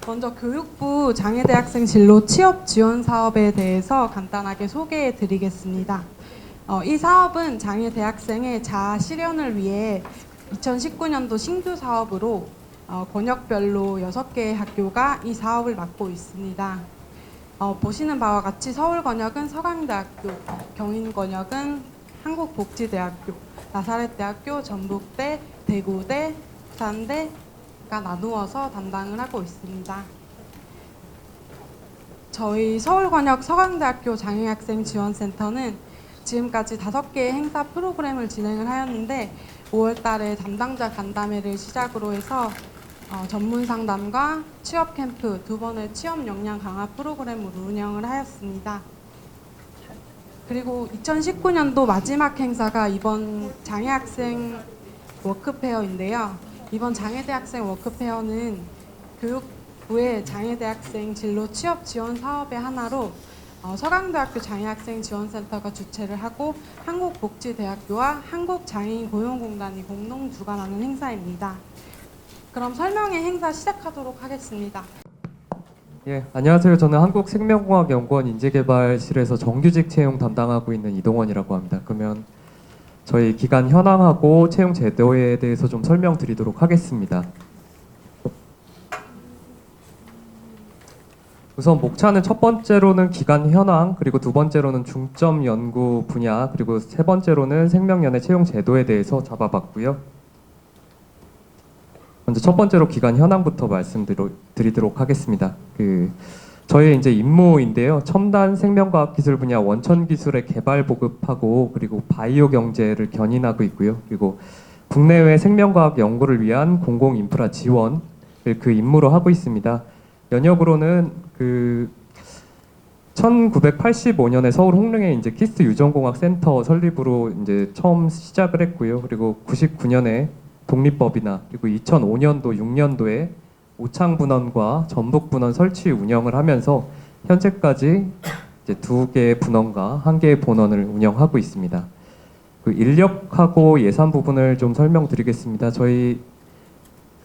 먼저 교육부 장애대학생 진로 취업 지원 사업에 대해서 간단하게 소개해 드리겠습니다. 이 사업은 장애대학생의 자아 실현을 위해 2019년도 신규 사업으로 권역별로 6개의 학교가 이 사업을 맡고 있습니다. 보시는 바와 같이 서울권역은 서강대학교, 경인권역은 한국복지대학교, 나사렛대학교, 전북대, 대구대, 부산대가 나누어서 담당을 하고 있습니다. 저희 서울권역 서강대학교 장애학생 지원센터는 지금까지 5개의 행사 프로그램을 진행을 하였는데 5월 달에 담당자 간담회를 시작으로 해서 전문 상담과 취업 캠프 2번의 취업 역량 강화 프로그램으로 운영을 하였습니다. 그리고 2019년도 마지막 행사가 이번 장애학생 워크페어인데요. 이번 장애대학생 워크페어는 교육부의 장애대학생 진로 취업 지원 사업의 하나로 서강대학교 장애학생 지원센터가 주최를 하고 한국복지대학교와 한국장애인 고용공단이 공동 주관하는 행사입니다. 그럼 설명회 행사 시작하도록 하겠습니다. 예, 안녕하세요. 저는 한국생명공학연구원 인재개발실에서 정규직 채용 담당하고 있는 이동원이라고 합니다. 그러면 저희 기간 현황하고 채용 제도에 대해서 좀 설명드리도록 하겠습니다. 우선 목차는 첫 번째로는 기간 현황, 그리고 두 번째로는 중점 연구 분야, 그리고 세 번째로는 생명연애 채용 제도에 대해서 잡아봤고요. 먼저 첫 번째로 기간 현황부터 말씀드리도록 하겠습니다. 저의 이제 임무인데요. 첨단 생명과학 기술 분야 원천 기술의 개발 보급하고 그리고 바이오 경제를 견인하고 있고요. 그리고 국내외 생명과학 연구를 위한 공공 인프라 지원을 그 임무로 하고 있습니다. 연역으로는 1985년에 서울 홍릉에 이제 키스트 유전공학 센터 설립으로 이제 처음 시작을 했고요. 그리고 99년에 독립법이나 그리고 2005년도 6년도에 오창분원과 전북분원 설치 운영을 하면서 현재까지 이제 2개의 분원과 1개의 본원을 운영하고 있습니다. 인력하고 예산 부분을 좀 설명드리겠습니다. 저희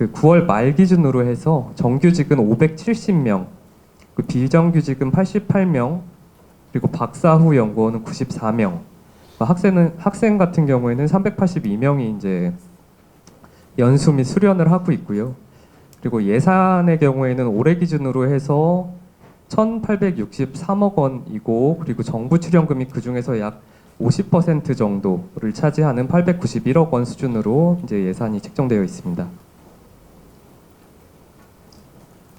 9월 말 기준으로 해서 정규직은 570명, 비정규직은 88명, 그리고 박사 후 연구원은 94명. 학생 같은 경우에는 382명이 이제 연수 및 수련을 하고 있고요. 그리고 예산의 경우에는 올해 기준으로 해서 1,863억 원이고, 그리고 정부 출연금이 그 중에서 약 50% 정도를 차지하는 891억 원 수준으로 이제 예산이 책정되어 있습니다.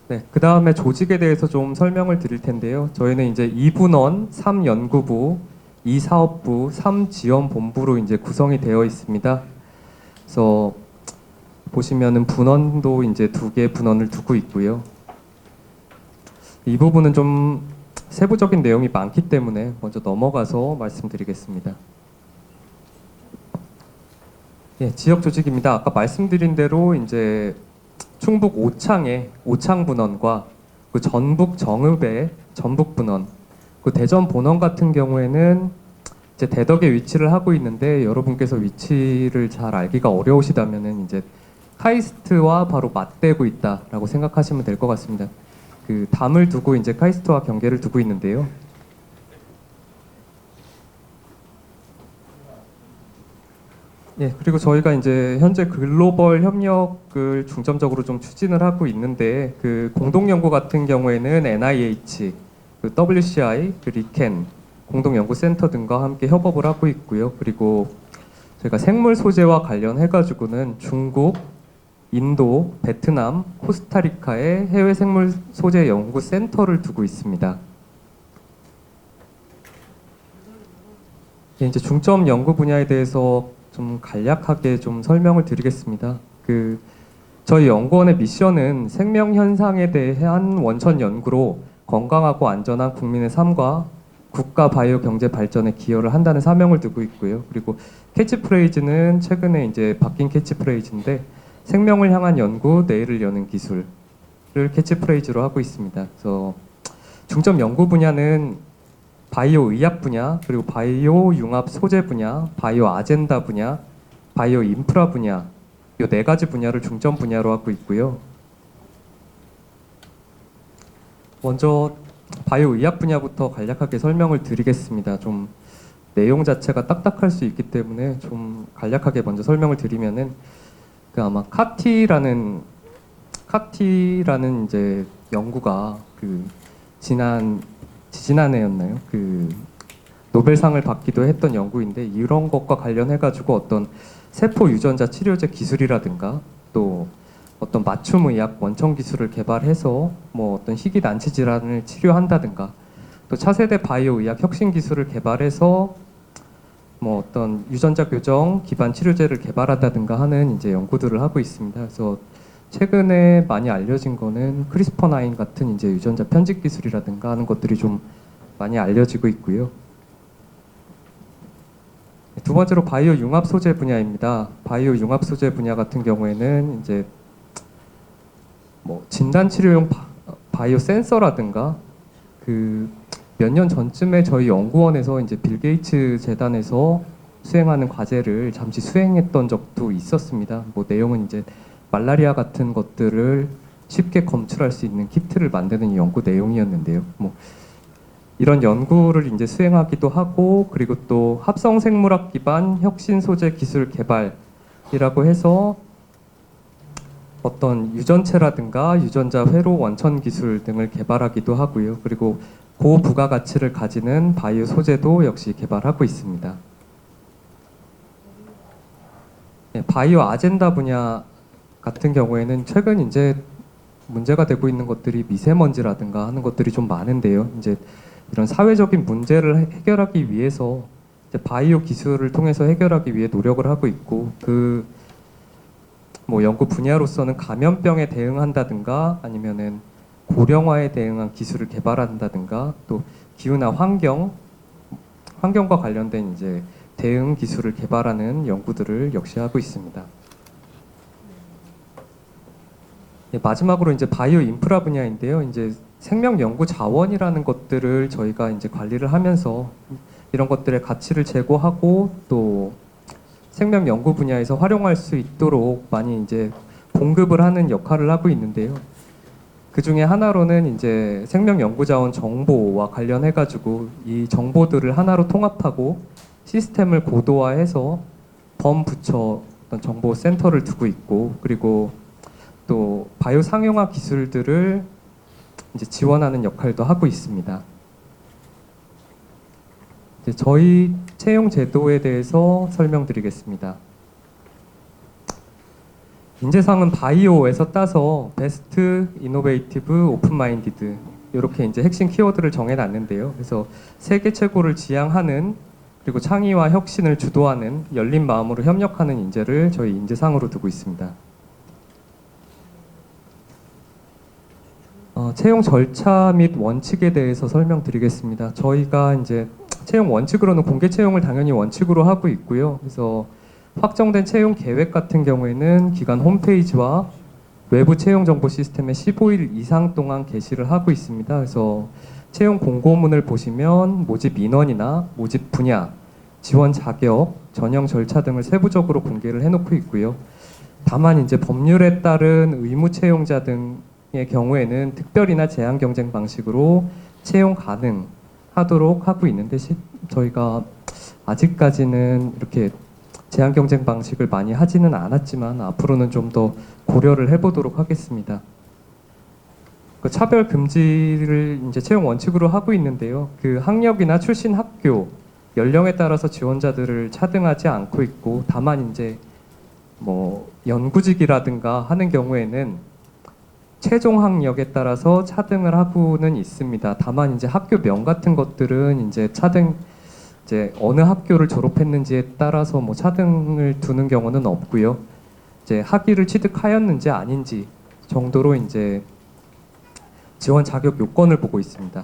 네, 그 다음에 조직에 대해서 좀 설명을 드릴 텐데요. 저희는 이제 2분원, 3연구부, 2사업부, 3지원본부로 이제 구성이 되어 있습니다. 그래서 보시면은 분원도 이제 2개의 분원을 두고 있고요. 이 부분은 좀 세부적인 내용이 많기 때문에 먼저 넘어가서 말씀드리겠습니다. 예, 지역 조직입니다. 아까 말씀드린 대로 이제 충북 오창의 오창분원과 그 전북 정읍의 전북분원, 그 대전 본원 같은 경우에는 이제 대덕에 위치를 하고 있는데 여러분께서 위치를 잘 알기가 어려우시다면은 이제 카이스트와 바로 맞대고 있다라고 생각하시면 될 것 같습니다. 담을 두고 이제 카이스트와 경계를 두고 있는데요. 예, 그리고 저희가 이제 현재 글로벌 협력을 중점적으로 좀 추진을 하고 있는데 공동 연구 같은 경우에는 NIH, WCI, 리켄 공동 연구센터 등과 함께 협업을 하고 있고요. 그리고 저희가 생물 소재와 관련해 가지고는 중국, 인도, 베트남, 코스타리카의 해외 생물 소재 연구 센터를 두고 있습니다. 예, 이제 중점 연구 분야에 대해서 좀 간략하게 좀 설명을 드리겠습니다. 저희 연구원의 미션은 생명 현상에 대한 원천 연구로 건강하고 안전한 국민의 삶과 국가 바이오 경제 발전에 기여를 한다는 사명을 두고 있고요. 그리고 캐치프레이즈는 최근에 이제 바뀐 캐치프레이즈인데 생명을 향한 연구, 내일을 여는 기술을 캐치프레이즈로 하고 있습니다. 그래서 중점 연구 분야는 바이오 의학 분야, 그리고 바이오 융합 소재 분야, 바이오 아젠다 분야, 바이오 인프라 분야, 이 4가지 분야를 중점 분야로 하고 있고요. 먼저 바이오 의학 분야부터 간략하게 설명을 드리겠습니다. 좀 내용 자체가 딱딱할 수 있기 때문에 좀 간략하게 먼저 설명을 드리면은 그 아마 카티라는 이제 연구가 그 지난해였나요? 그 노벨상을 받기도 했던 연구인데 이런 것과 관련해 가지고 어떤 세포 유전자 치료제 기술이라든가 또 어떤 맞춤 의학 원천 기술을 개발해서 뭐 어떤 희귀 난치 질환을 치료한다든가 또 차세대 바이오 의학 혁신 기술을 개발해서 뭐 어떤 유전자 교정 기반 치료제를 개발한다든가 하는 이제 연구들을 하고 있습니다. 그래서 최근에 많이 알려진 거는 크리스퍼9 같은 이제 유전자 편집 기술이라든가 하는 것들이 좀 많이 알려지고 있고요. 두 번째로 바이오 융합 소재 분야입니다. 바이오 융합 소재 분야 같은 경우에는 이제 뭐 진단 치료용 바이오 센서라든가 그 몇 년 전쯤에 저희 연구원에서 이제 빌 게이츠 재단에서 수행하는 과제를 잠시 수행했던 적도 있었습니다. 뭐 내용은 이제 말라리아 같은 것들을 쉽게 검출할 수 있는 키트를 만드는 연구 내용이었는데요. 뭐 이런 연구를 이제 수행하기도 하고 그리고 또 합성 생물학 기반 혁신 소재 기술 개발이라고 해서 어떤 유전체라든가 유전자 회로 원천 기술 등을 개발하기도 하고요. 그리고 고부가가치를 가지는 바이오 소재도 역시 개발하고 있습니다. 바이오 아젠다 분야 같은 경우에는 최근 이제 문제가 되고 있는 것들이 미세먼지라든가 하는 것들이 좀 많은데요. 이제 이런 사회적인 문제를 해결하기 위해서 이제 바이오 기술을 통해서 해결하기 위해 노력을 하고 있고 그 뭐 연구 분야로서는 감염병에 대응한다든가 아니면은 고령화에 대응한 기술을 개발한다든가 또 기후나 환경과 관련된 이제 대응 기술을 개발하는 연구들을 역시 하고 있습니다. 마지막으로 이제 바이오 인프라 분야인데요. 이제 생명 연구 자원이라는 것들을 저희가 이제 관리를 하면서 이런 것들의 가치를 제고하고 또 생명 연구 분야에서 활용할 수 있도록 많이 이제 공급을 하는 역할을 하고 있는데요. 그 중에 하나로는 이제 생명 연구 자원 정보와 관련해 가지고 이 정보들을 하나로 통합하고 시스템을 고도화해서 범부처 어떤 정보 센터를 두고 있고 그리고 또 바이오 상용화 기술들을 이제 지원하는 역할도 하고 있습니다. 이제 저희 채용 제도에 대해서 설명드리겠습니다. 인재상은 바이오에서 따서 베스트, 이노베이티브, 오픈마인디드 이렇게 이제 핵심 키워드를 정해놨는데요. 그래서 세계 최고를 지향하는 그리고 창의와 혁신을 주도하는 열린 마음으로 협력하는 인재를 저희 인재상으로 두고 있습니다. 채용 절차 및 원칙에 대해서 설명드리겠습니다. 저희가 이제 채용 원칙으로는 공개 채용을 당연히 원칙으로 하고 있고요. 그래서 확정된 채용 계획 같은 경우에는 기관 홈페이지와 외부 채용 정보 시스템에 15일 이상 동안 게시를 하고 있습니다. 그래서 채용 공고문을 보시면 모집 인원이나 모집 분야, 지원 자격, 전형 절차 등을 세부적으로 공개를 해놓고 있고요. 다만 이제 법률에 따른 의무 채용자 등의 경우에는 특별이나 제한 경쟁 방식으로 채용 가능하도록 하고 있는데 저희가 아직까지는 이렇게 제한 경쟁 방식을 많이 하지는 않았지만 앞으로는 좀 더 고려를 해보도록 하겠습니다. 그 차별 금지를 이제 채용 원칙으로 하고 있는데요. 그 학력이나 출신 학교, 연령에 따라서 지원자들을 차등하지 않고 있고, 다만 이제 뭐 연구직이라든가 하는 경우에는 최종 학력에 따라서 차등을 하고는 있습니다. 다만 이제 학교명 같은 것들은 이제 차등 이제 어느 학교를 졸업했는지에 따라서 뭐 차등을 두는 경우는 없고요. 이제 학위를 취득하였는지 아닌지 정도로 이제 지원 자격 요건을 보고 있습니다.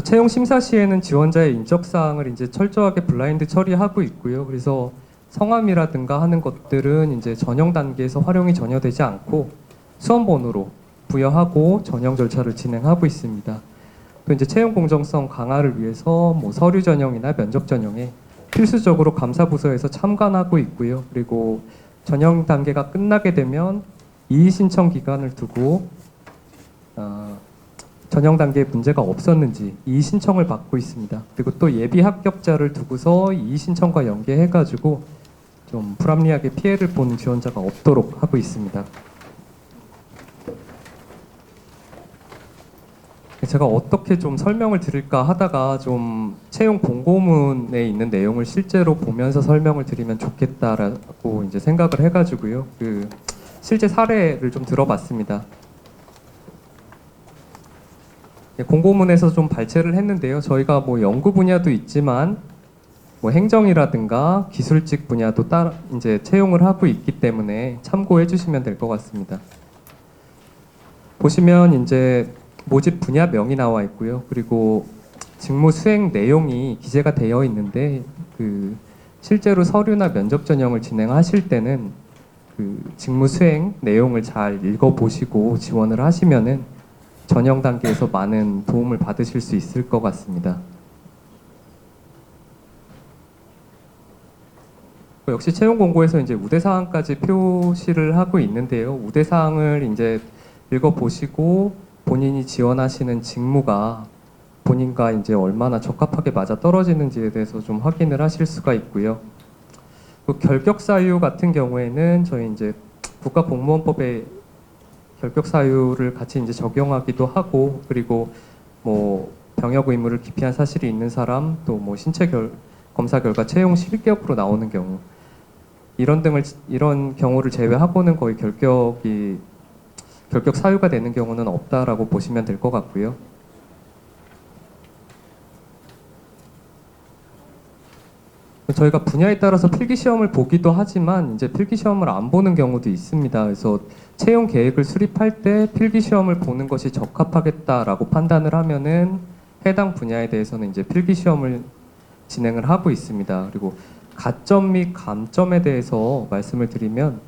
채용 심사 시에는 지원자의 인적 사항을 이제 철저하게 블라인드 처리하고 있고요. 그래서 성함이라든가 하는 것들은 이제 전형 단계에서 활용이 전혀 되지 않고 수험번호로 부여하고 전형 절차를 진행하고 있습니다. 또 이제 채용 공정성 강화를 위해서 뭐 서류 전형이나 면접 전형에 필수적으로 감사 부서에서 참관하고 있고요. 그리고 전형 단계가 끝나게 되면 이의 신청 기간을 두고 전형 단계에 문제가 없었는지 이의 신청을 받고 있습니다. 그리고 또 예비 합격자를 두고서 이의 신청과 연계해가지고 좀 불합리하게 피해를 보는 지원자가 없도록 하고 있습니다. 제가 어떻게 좀 설명을 드릴까 하다가 좀 채용 공고문에 있는 내용을 실제로 보면서 설명을 드리면 좋겠다라고 이제 생각을 해가지고요. 그 실제 사례를 좀 들어봤습니다. 공고문에서 좀 발췌를 했는데요. 저희가 뭐 연구 분야도 있지만 뭐 행정이라든가 기술직 분야도 따라 이제 채용을 하고 있기 때문에 참고해 주시면 될 것 같습니다. 보시면 이제 모집 분야명이 나와 있고요. 그리고 직무 수행 내용이 기재가 되어 있는데 그 실제로 서류나 면접 전형을 진행하실 때는 그 직무 수행 내용을 잘 읽어 보시고 지원을 하시면은 전형 단계에서 많은 도움을 받으실 수 있을 것 같습니다. 역시 채용 공고에서 이제 우대 사항까지 표시를 하고 있는데요. 우대 사항을 이제 읽어 보시고 본인이 지원하시는 직무가 본인과 이제 얼마나 적합하게 맞아 떨어지는지에 대해서 좀 확인을 하실 수가 있고요. 그 결격 사유 같은 경우에는 저희 이제 국가공무원법에 결격 사유를 같이 이제 적용하기도 하고, 그리고 뭐 병역 의무를 기피한 사실이 있는 사람, 또 뭐 신체 검사 결과 채용 실격으로 나오는 경우, 이런 경우를 제외하고는 거의 결격 사유가 되는 경우는 없다라고 보시면 될 것 같고요. 저희가 분야에 따라서 필기 시험을 보기도 하지만 이제 필기 시험을 안 보는 경우도 있습니다. 그래서 채용 계획을 수립할 때 필기 시험을 보는 것이 적합하겠다라고 판단을 하면은 해당 분야에 대해서는 이제 필기 시험을 진행을 하고 있습니다. 그리고 가점 및 감점에 대해서 말씀을 드리면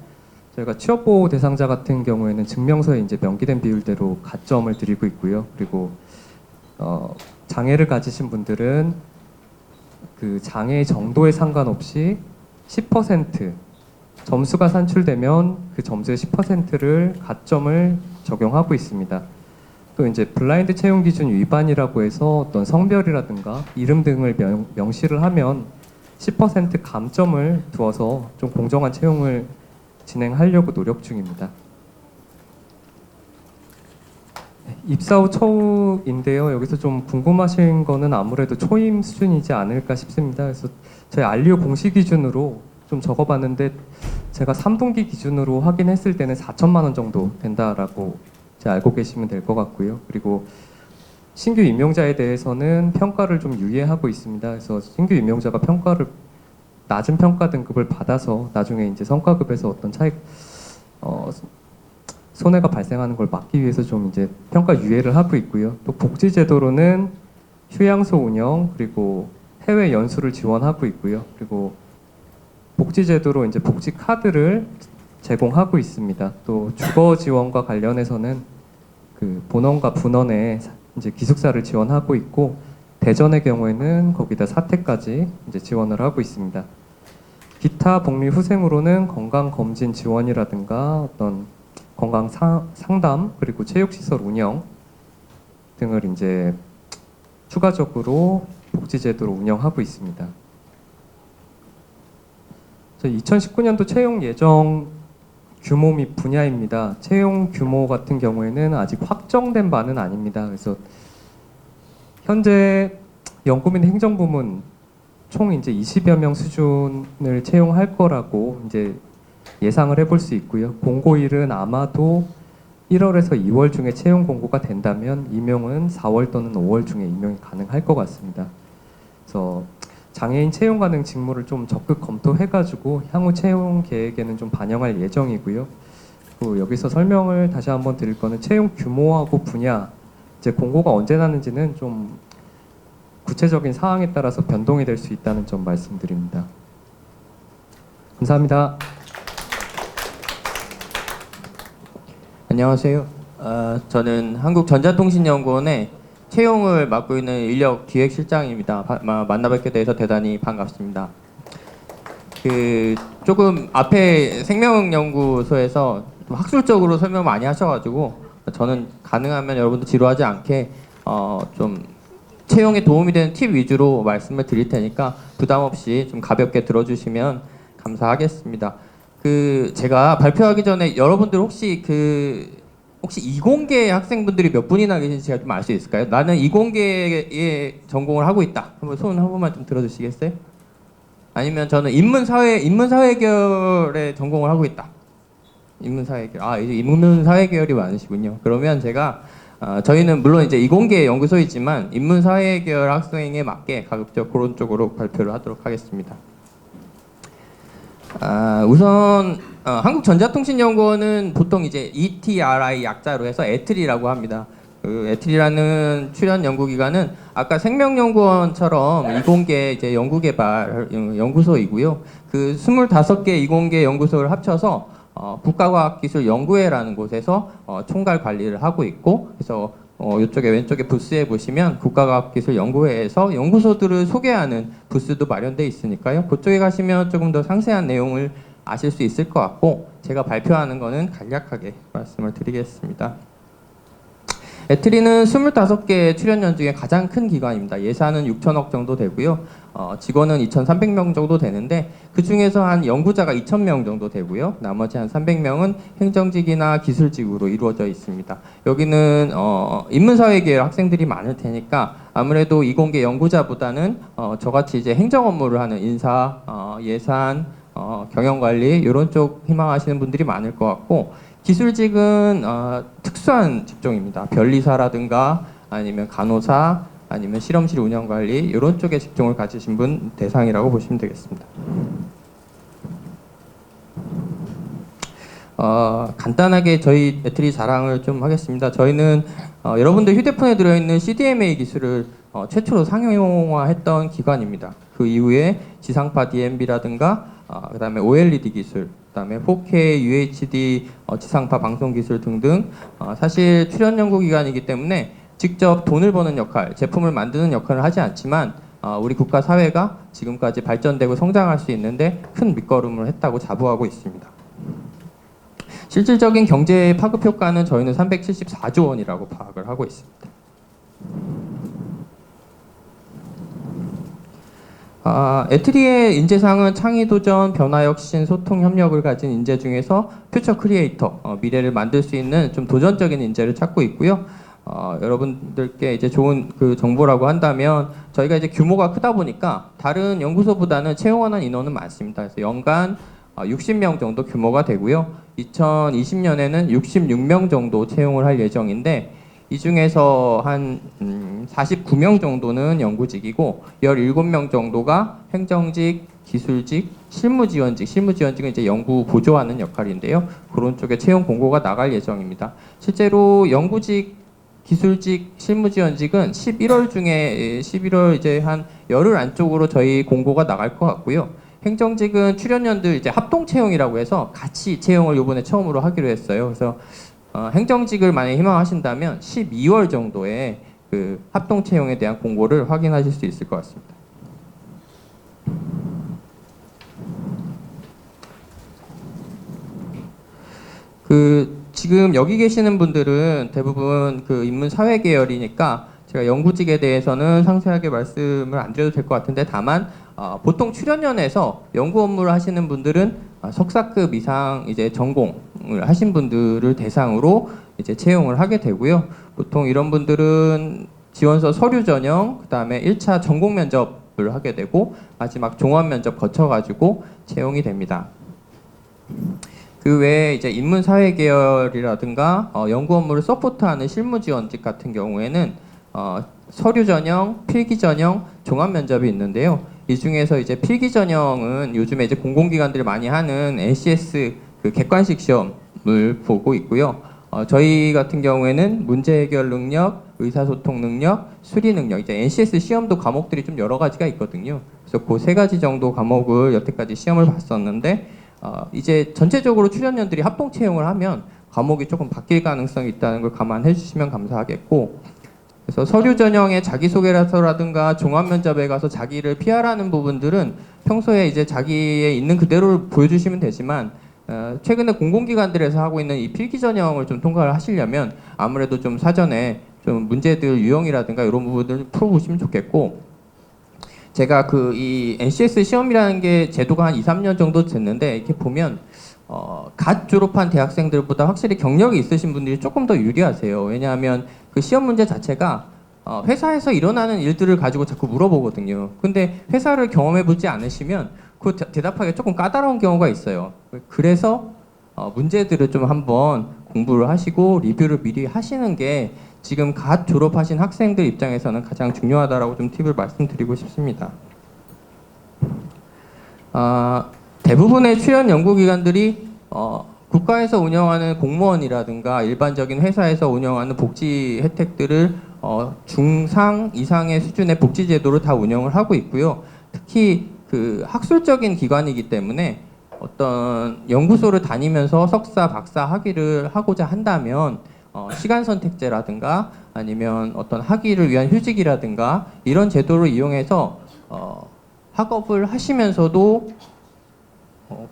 저희가 취업보호 대상자 같은 경우에는 증명서에 이제 명기된 비율대로 가점을 드리고 있고요. 그리고 장애를 가지신 분들은 그 장애의 정도에 상관없이 10% 점수가 산출되면 그 점수의 10%를 가점을 적용하고 있습니다. 또 이제 블라인드 채용 기준 위반이라고 해서 어떤 성별이라든가 이름 등을 명시를 하면 10% 감점을 두어서 좀 공정한 채용을 진행하려고 노력 중입니다. 입사 후 처우인데요. 여기서 좀 궁금하신 거는 아무래도 초임 수준이지 않을까 싶습니다. 그래서 저희 알리오 공시 기준으로 좀 적어봤는데 제가 3분기 기준으로 확인했을 때는 4천만 원 정도 된다라고 이제 알고 계시면 될 것 같고요. 그리고 신규 임용자에 대해서는 평가를 좀 유예하고 있습니다. 그래서 신규 임용자가 낮은 평가 등급을 받아서 나중에 이제 성과급에서 어떤 손해가 발생하는 걸 막기 위해서 좀 이제 평가 유예를 하고 있고요. 또 복지 제도로는 휴양소 운영, 그리고 해외 연수를 지원하고 있고요. 그리고 복지 제도로 이제 복지 카드를 제공하고 있습니다. 또 주거 지원과 관련해서는 그 본원과 분원에 이제 기숙사를 지원하고 있고, 대전의 경우에는 거기다 사택까지 이제 지원을 하고 있습니다. 기타 복리 후생으로는 건강 검진 지원이라든가 어떤 건강 상담, 그리고 체육시설 운영 등을 이제 추가적으로 복지제도로 운영하고 있습니다. 2019년도 채용 예정 규모 및 분야입니다. 채용 규모 같은 경우에는 아직 확정된 바는 아닙니다. 그래서 현재 연구 및 행정부문 총 이제 20여 명 수준을 채용할 거라고 이제 예상을 해볼 수 있고요. 공고일은 아마도 1월에서 2월 중에 채용 공고가 된다면 임용은 4월 또는 5월 중에 임용이 가능할 것 같습니다. 그래서 장애인 채용 가능 직무를 좀 적극 검토해가지고 향후 채용 계획에는 좀 반영할 예정이고요. 그리고 여기서 설명을 다시 한번 드릴 거는 채용 규모하고 분야, 이제 공고가 언제 나는지는 좀 구체적인 사항에 따라서 변동이 될 수 있다는 점 말씀드립니다. 감사합니다. 안녕하세요. 저는 한국전자통신연구원의 채용을 맡고 있는 인력기획실장입니다. 만나 뵙게 돼서 대단히 반갑습니다. 조금 앞에 생명연구소에서 좀 학술적으로 설명 많이 하셔가지고 저는 가능하면 여러분들 지루하지 않게 좀 채용에 도움이 되는 팁 위주로 말씀을 드릴 테니까 부담 없이 좀 가볍게 들어주시면 감사하겠습니다. 제가 발표하기 전에 여러분들 혹시 이공계 학생분들이 몇 분이나 계신지 제가 좀 알 수 있을까요? 나는 이공계에 전공을 하고 있다. 한번 손 한 번만 좀 들어주시겠어요? 아니면 저는 인문사회계열에 전공을 하고 있다. 인문사회계열. 이제 인문사회계열이 많으시군요. 그러면 제가 저희는 물론 이제 이공계 연구소이지만 인문사회계열 학생에 맞게 가급적 그런 쪽으로 발표를 하도록 하겠습니다. 우선 한국전자통신연구원은 보통 이제 ETRI 약자로 해서 에트리라고 합니다. 에트리라는 출연 연구기관은 아까 생명연구원처럼 이공계 이제 연구개발 연구소이고요. 25개 이공계 연구소를 합쳐서 국가과학기술연구회라는 곳에서 총괄 관리를 하고 있고, 그래서 이쪽에 왼쪽에 부스에 보시면 국가과학기술연구회에서 연구소들을 소개하는 부스도 마련되어 있으니까요. 그쪽에 가시면 조금 더 상세한 내용을 아실 수 있을 것 같고, 제가 발표하는 거는 간략하게 말씀을 드리겠습니다. 에트리는 25개 출연연 중에 가장 큰 기관입니다. 예산은 6천억 정도 되고요. 직원은 2,300명 정도 되는데 그 중에서 한 연구자가 2,000명 정도 되고요. 나머지 한 300명은 행정직이나 기술직으로 이루어져 있습니다. 여기는 인문사회계열 학생들이 많을 테니까 아무래도 이공계 연구자보다는 저같이 이제 행정 업무를 하는 인사, 예산, 경영관리 이런 쪽 희망하시는 분들이 많을 것 같고, 기술직은 특수한 직종입니다. 변리사라든가 아니면 간호사, 아니면 실험실 운영관리 이런 쪽의 직종을 가지신 분 대상이라고 보시면 되겠습니다. 간단하게 저희 에트리 자랑을 좀 하겠습니다. 저희는 여러분들 휴대폰에 들어있는 CDMA 기술을 최초로 상용화했던 기관입니다. 그 이후에 지상파 DMB라든가 그 다음에 OLED 기술, 그 다음에 4K UHD 지상파 방송 기술 등등 사실 출연 연구기관이기 때문에 직접 돈을 버는 역할, 제품을 만드는 역할을 하지 않지만 우리 국가 사회가 지금까지 발전되고 성장할 수 있는데 큰 밑거름을 했다고 자부하고 있습니다. 실질적인 경제 파급 효과는 저희는 374조 원이라고 파악을 하고 있습니다. 에트리의 인재상은 창의도전, 변화혁신, 소통, 협력을 가진 인재 중에서 퓨처 크리에이터, 미래를 만들 수 있는 좀 도전적인 인재를 찾고 있고요. 여러분들께 이제 좋은 그 정보라고 한다면 저희가 이제 규모가 크다 보니까 다른 연구소보다는 채용하는 인원은 많습니다. 그래서 연간 60명 정도 규모가 되고요. 2020년에는 66명 정도 채용을 할 예정인데 이 중에서 한 49명 정도는 연구직이고 17명 정도가 행정직, 기술직, 실무지원직. 실무지원직은 이제 연구 보조하는 역할인데요. 그런 쪽에 채용 공고가 나갈 예정입니다. 실제로 연구직, 기술직, 실무지원직은 11월 이제 한 열흘 안쪽으로 저희 공고가 나갈 것 같고요. 행정직은 출연연들 이제 합동 채용이라고 해서 같이 채용을 이번에 처음으로 하기로 했어요. 그래서 행정직을 만약에 희망하신다면 12월 정도에 그 합동 채용에 대한 공고를 확인하실 수 있을 것 같습니다. 지금 여기 계시는 분들은 대부분 그 인문사회 계열이니까 제가 연구직에 대해서는 상세하게 말씀을 안 드려도 될 것 같은데, 다만 보통 출연연에서 연구 업무를 하시는 분들은 석사급 이상 이제 전공을 하신 분들을 대상으로 이제 채용을 하게 되고요. 보통 이런 분들은 지원서 서류 전형, 그 다음에 1차 전공 면접을 하게 되고 마지막 종합 면접 거쳐가지고 채용이 됩니다. 그 외에 이제 인문사회 계열이라든가 연구 업무를 서포트하는 실무지원직 같은 경우에는 서류 전형, 필기 전형, 종합 면접이 있는데요. 이 중에서 이제 필기 전형은 요즘에 이제 공공기관들이 많이 하는 NCS 그 객관식 시험을 보고 있고요. 저희 같은 경우에는 문제 해결 능력, 의사소통 능력, 수리 능력, 이제 NCS 시험도 과목들이 좀 여러 가지가 있거든요. 그래서 그 세 가지 정도 과목을 여태까지 시험을 봤었는데 이제 전체적으로 출연연들이 합동 채용을 하면 과목이 조금 바뀔 가능성이 있다는 걸 감안해 주시면 감사하겠고, 그래서 서류 전형의 자기소개서라든가 종합 면접에 가서 자기를 PR하는 부분들은 평소에 이제 자기의 있는 그대로를 보여주시면 되지만 최근에 공공기관들에서 하고 있는 이 필기 전형을 좀 통과를 하시려면 아무래도 좀 사전에 좀 문제들 유형이라든가 이런 부분들 풀어보시면 좋겠고, 제가 그 이 NCS 시험이라는 게 제도가 한 2, 3년 정도 됐는데 이렇게 보면 갓 졸업한 대학생들보다 확실히 경력이 있으신 분들이 조금 더 유리하세요. 왜냐하면 그 시험 문제 자체가 회사에서 일어나는 일들을 가지고 자꾸 물어보거든요. 근데 회사를 경험해보지 않으시면 그 대답하기 조금 까다로운 경우가 있어요. 그래서 문제들을 좀 한번 공부를 하시고 리뷰를 미리 하시는 게 지금 갓 졸업하신 학생들 입장에서는 가장 중요하다라고 좀 팁을 말씀드리고 싶습니다. 대부분의 출연 연구기관들이 국가에서 운영하는 공무원이라든가 일반적인 회사에서 운영하는 복지 혜택들을 중상 이상의 수준의 복지 제도를 다 운영을 하고 있고요. 특히 그 학술적인 기관이기 때문에 어떤 연구소를 다니면서 석사, 박사 학위를 하고자 한다면 시간 선택제라든가 아니면 어떤 학위를 위한 휴직이라든가 이런 제도를 이용해서 학업을 하시면서도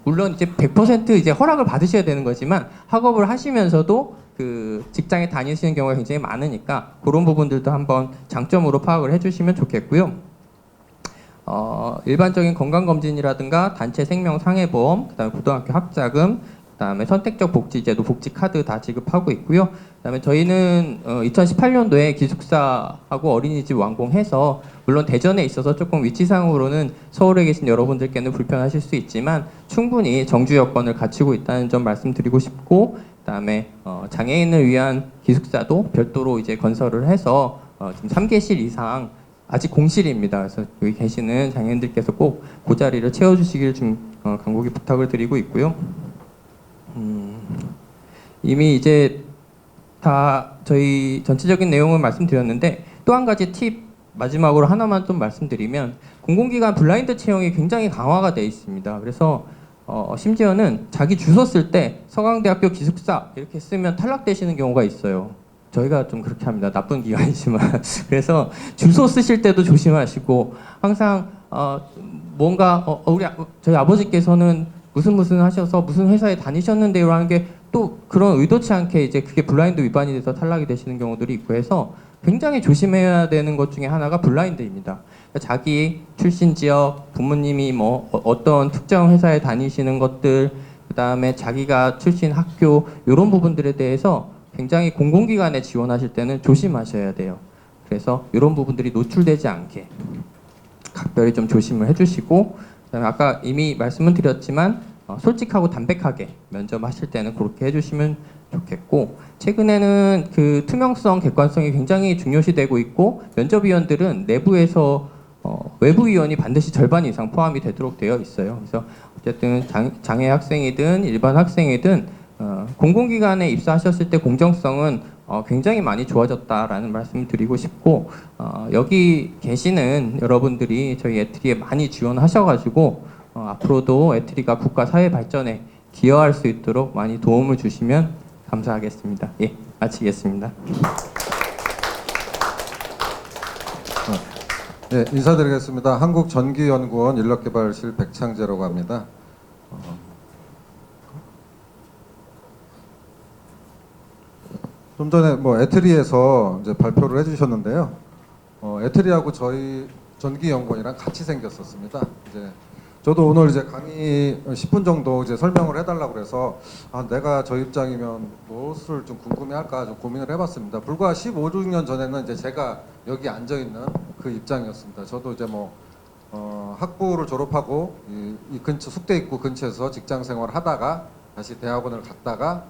물론 이제 100% 이제 허락을 받으셔야 되는 거지만 학업을 하시면서도 그 직장에 다니시는 경우가 굉장히 많으니까 그런 부분들도 한번 장점으로 파악을 해주시면 좋겠고요. 일반적인 건강검진이라든가 단체 생명상해보험, 그다음에 고등학교 학자금, 그다음에 선택적 복지제도, 복지카드 다 지급하고 있고요. 그다음에 저희는 2018년도에 기숙사하고 어린이집 완공해서 물론 대전에 있어서 조금 위치상으로는 서울에 계신 여러분들께는 불편하실 수 있지만 충분히 정주 여건을 갖추고 있다는 점 말씀드리고 싶고, 그다음에 장애인을 위한 기숙사도 별도로 이제 건설을 해서 지금 3개실 이상 아직 공실입니다. 그래서 여기 계시는 장애인들께서 꼭 그 자리를 채워주시길 좀 간곡히 부탁을 드리고 있고요. 이미 이제 다 저희 전체적인 내용을 말씀드렸는데 또 한 가지 팁 마지막으로 하나만 좀 말씀드리면 공공기관 블라인드 채용이 굉장히 강화가 되어 있습니다. 그래서 심지어는 자기 주소 쓸 때 서강대학교 기숙사 이렇게 쓰면 탈락되시는 경우가 있어요. 저희가 좀 그렇게 합니다. 나쁜 기관이지만 그래서 주소 쓰실 때도 조심하시고 항상 뭔가 저희 아버지께서는 무슨 하셔서 무슨 회사에 다니셨는데요 하는 게 또 그런 의도치 않게 이제 그게 블라인드 위반이 돼서 탈락이 되시는 경우들이 있고 해서 굉장히 조심해야 되는 것 중에 하나가 블라인드입니다. 그러니까 자기 출신 지역, 부모님이 뭐 어떤 특정 회사에 다니시는 것들, 그 다음에 자기가 출신 학교 이런 부분들에 대해서 굉장히 공공기관에 지원하실 때는 조심하셔야 돼요. 그래서 이런 부분들이 노출되지 않게 각별히 좀 조심을 해주시고, 그다음에 아까 이미 말씀은 드렸지만 솔직하고 담백하게 면접하실 때는 그렇게 해주시면 좋겠고, 최근에는 그 투명성, 객관성이 굉장히 중요시되고 있고 면접위원들은 내부에서 외부위원이 반드시 절반 이상 포함이 되도록 되어 있어요. 그래서 어쨌든 장애 학생이든 일반 학생이든 공공기관에 입사하셨을 때 공정성은 굉장히 많이 좋아졌다라는 말씀을 드리고 싶고, 여기 계시는 여러분들이 저희 에트리에 많이 지원하셔가지고 앞으로도 에트리가 국가 사회 발전에 기여할 수 있도록 많이 도움을 주시면 감사하겠습니다. 예, 마치겠습니다. 네, 인사드리겠습니다. 한국전기연구원 인력개발실 백창재라고 합니다. 좀 전에 에트리에서 이제 발표를 해주셨는데요. 에트리하고 저희 전기연구원이랑 같이 생겼었습니다. 이제 저도 오늘 이제 강의 10분 정도 이제 설명을 해달라고 그래서 내가 저 입장이면 무엇을 좀 궁금해할까 좀 고민을 해봤습니다. 불과 15, 16년 전에는 이제 제가 여기 앉아 있는 그 입장이었습니다. 저도 이제 학부를 졸업하고 이 근처 숙대 입구 근처에서 직장 생활을 하다가 다시 대학원을 갔다가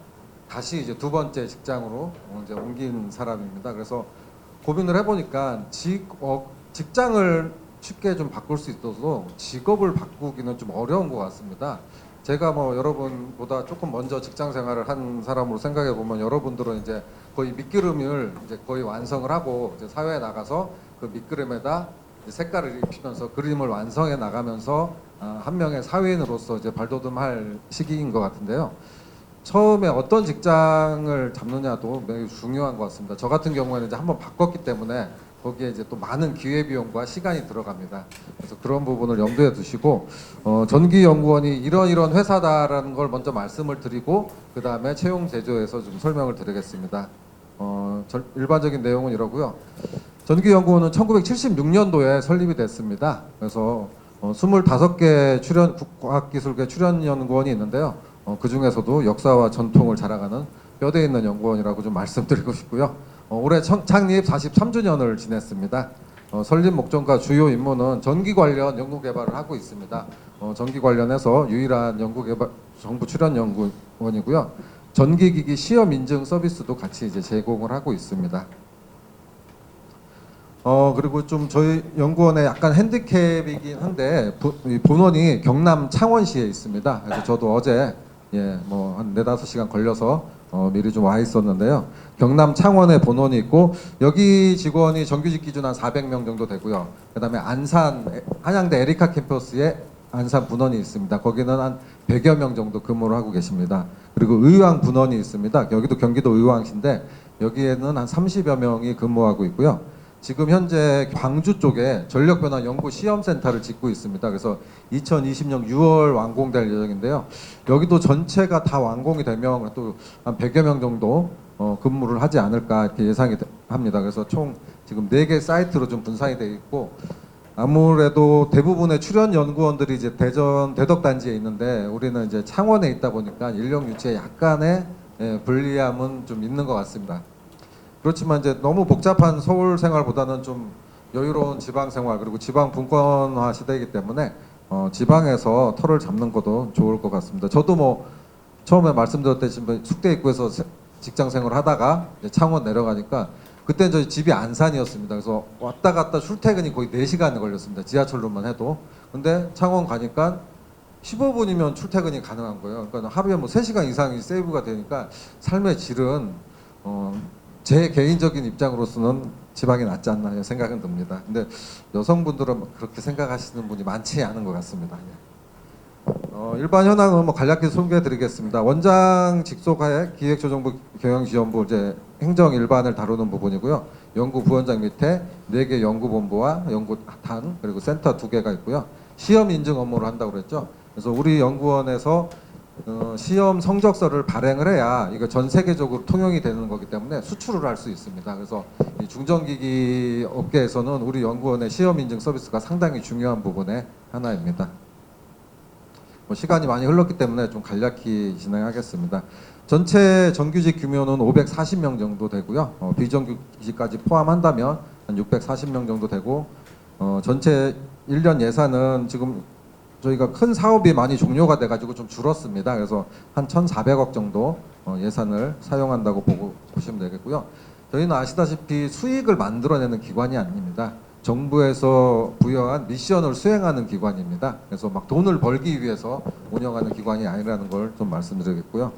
다시 이제 두 번째 직장으로 이제 옮긴 사람입니다. 그래서 고민을 해보니까 직장을 쉽게 좀 바꿀 수 있어서 직업을 바꾸기는 좀 어려운 것 같습니다. 제가 여러분보다 조금 먼저 직장 생활을 한 사람으로 생각해 보면 여러분들은 이제 거의 밑그림을 이제 거의 완성을 하고 이제 사회에 나가서 그 밑그림에다 이제 색깔을 입히면서 그림을 완성해 나가면서 한 명의 사회인으로서 이제 발돋움할 시기인 것 같은데요. 처음에 어떤 직장을 잡느냐도 매우 중요한 것 같습니다. 저 같은 경우에는 이제 한번 바꿨기 때문에 거기에 이제 또 많은 기회 비용과 시간이 들어갑니다. 그래서 그런 부분을 염두에 두시고 전기연구원이 이런 회사다라는 걸 먼저 말씀을 드리고 그 다음에 채용 제조에서 좀 설명을 드리겠습니다. 일반적인 내용은 이러고요. 전기연구원은 1976년도에 설립이 됐습니다. 그래서 25개 과학기술계 출연연구원이 있는데요. 그 중에서도 역사와 전통을 자랑하는 뼈대 있는 연구원이라고 좀 말씀드리고 싶고요. 올해 창립 43주년을 지냈습니다. 설립 목적과 주요 임무는 전기 관련 연구 개발을 하고 있습니다. 전기 관련해서 유일한 연구 개발 정부 출연 연구원이고요. 전기기기 시험 인증 서비스도 같이 이제 제공을 하고 있습니다. 그리고 좀 저희 연구원에 약간 핸디캡이긴 한데 본원이 경남 창원시에 있습니다. 그래서 저도 어제 뭐 한 4-5시간 걸려서 미리 좀 와 있었는데요. 경남 창원에 본원이 있고 여기 직원이 정규직 기준 한 400명 정도 되고요. 그다음에 안산 한양대 에리카 캠퍼스에 안산 분원이 있습니다. 거기는 한 100여 명 정도 근무를 하고 계십니다. 그리고 의왕 분원이 있습니다. 여기도 경기도 의왕시인데 여기에는 한 30여 명이 근무하고 있고요. 지금 현재 광주 쪽에 전력변화 연구 시험센터를 짓고 있습니다. 그래서 2020년 6월 완공될 예정인데요. 여기도 전체가 다 완공이 되면 또 한 100여 명 정도 근무를 하지 않을까 이렇게 예상이 합니다. 그래서 총 지금 4개 사이트로 좀 분산이 되어 있고 아무래도 대부분의 출연 연구원들이 이제 대전 대덕단지에 있는데 우리는 이제 창원에 있다 보니까 인력 유치에 약간의 불리함은 좀 있는 것 같습니다. 그렇지만 이제 너무 복잡한 서울 생활보다는 좀 여유로운 지방 생활 그리고 지방 분권화 시대이기 때문에 지방에서 터를 잡는 것도 좋을 것 같습니다. 저도 뭐 처음에 말씀드렸듯이 숙대 입구에서 직장 생활을 하다가 이제 창원 내려가니까 그때 저희 집이 안산이었습니다. 그래서 왔다 갔다 출퇴근이 거의 4시간이 걸렸습니다. 지하철로만 해도. 근데 창원 가니까 15분이면 출퇴근이 가능한 거예요. 그러니까 하루에 뭐 3시간 이상이 세이브가 되니까 삶의 질은 제 개인적인 입장으로서는 지방이 낫지 않나 생각은 듭니다. 근데 여성분들은 그렇게 생각하시는 분이 많지 않은 것 같습니다. 일반 현황은 뭐 간략히 소개해드리겠습니다. 원장 직속하에 기획조정부 경영지원부 이제 행정 일반을 다루는 부분이고요. 연구 부원장 밑에 4개 연구본부와 연구단 그리고 센터 2개가 있고요. 시험 인증 업무를 한다고 그랬죠. 그래서 우리 연구원에서 시험 성적서를 발행을 해야 이거 전 세계적으로 통용이 되는 거기 때문에 수출을 할 수 있습니다. 그래서 이 중전기기 업계에서는 우리 연구원의 시험 인증 서비스가 상당히 중요한 부분의 하나입니다. 뭐 시간이 많이 흘렀기 때문에 좀 간략히 진행하겠습니다. 전체 정규직 규모는 540명 정도 되고요. 비정규직까지 포함한다면 한 640명 정도 되고 전체 1년 예산은 지금 저희가 큰 사업이 많이 종료가 돼가지고 좀 줄었습니다. 그래서 한 1,400억 정도 예산을 사용한다고 보시면 되겠고요. 저희는 아시다시피 수익을 만들어내는 기관이 아닙니다. 정부에서 부여한 미션을 수행하는 기관입니다. 그래서 막 돈을 벌기 위해서 운영하는 기관이 아니라는 걸 좀 말씀드리겠고요.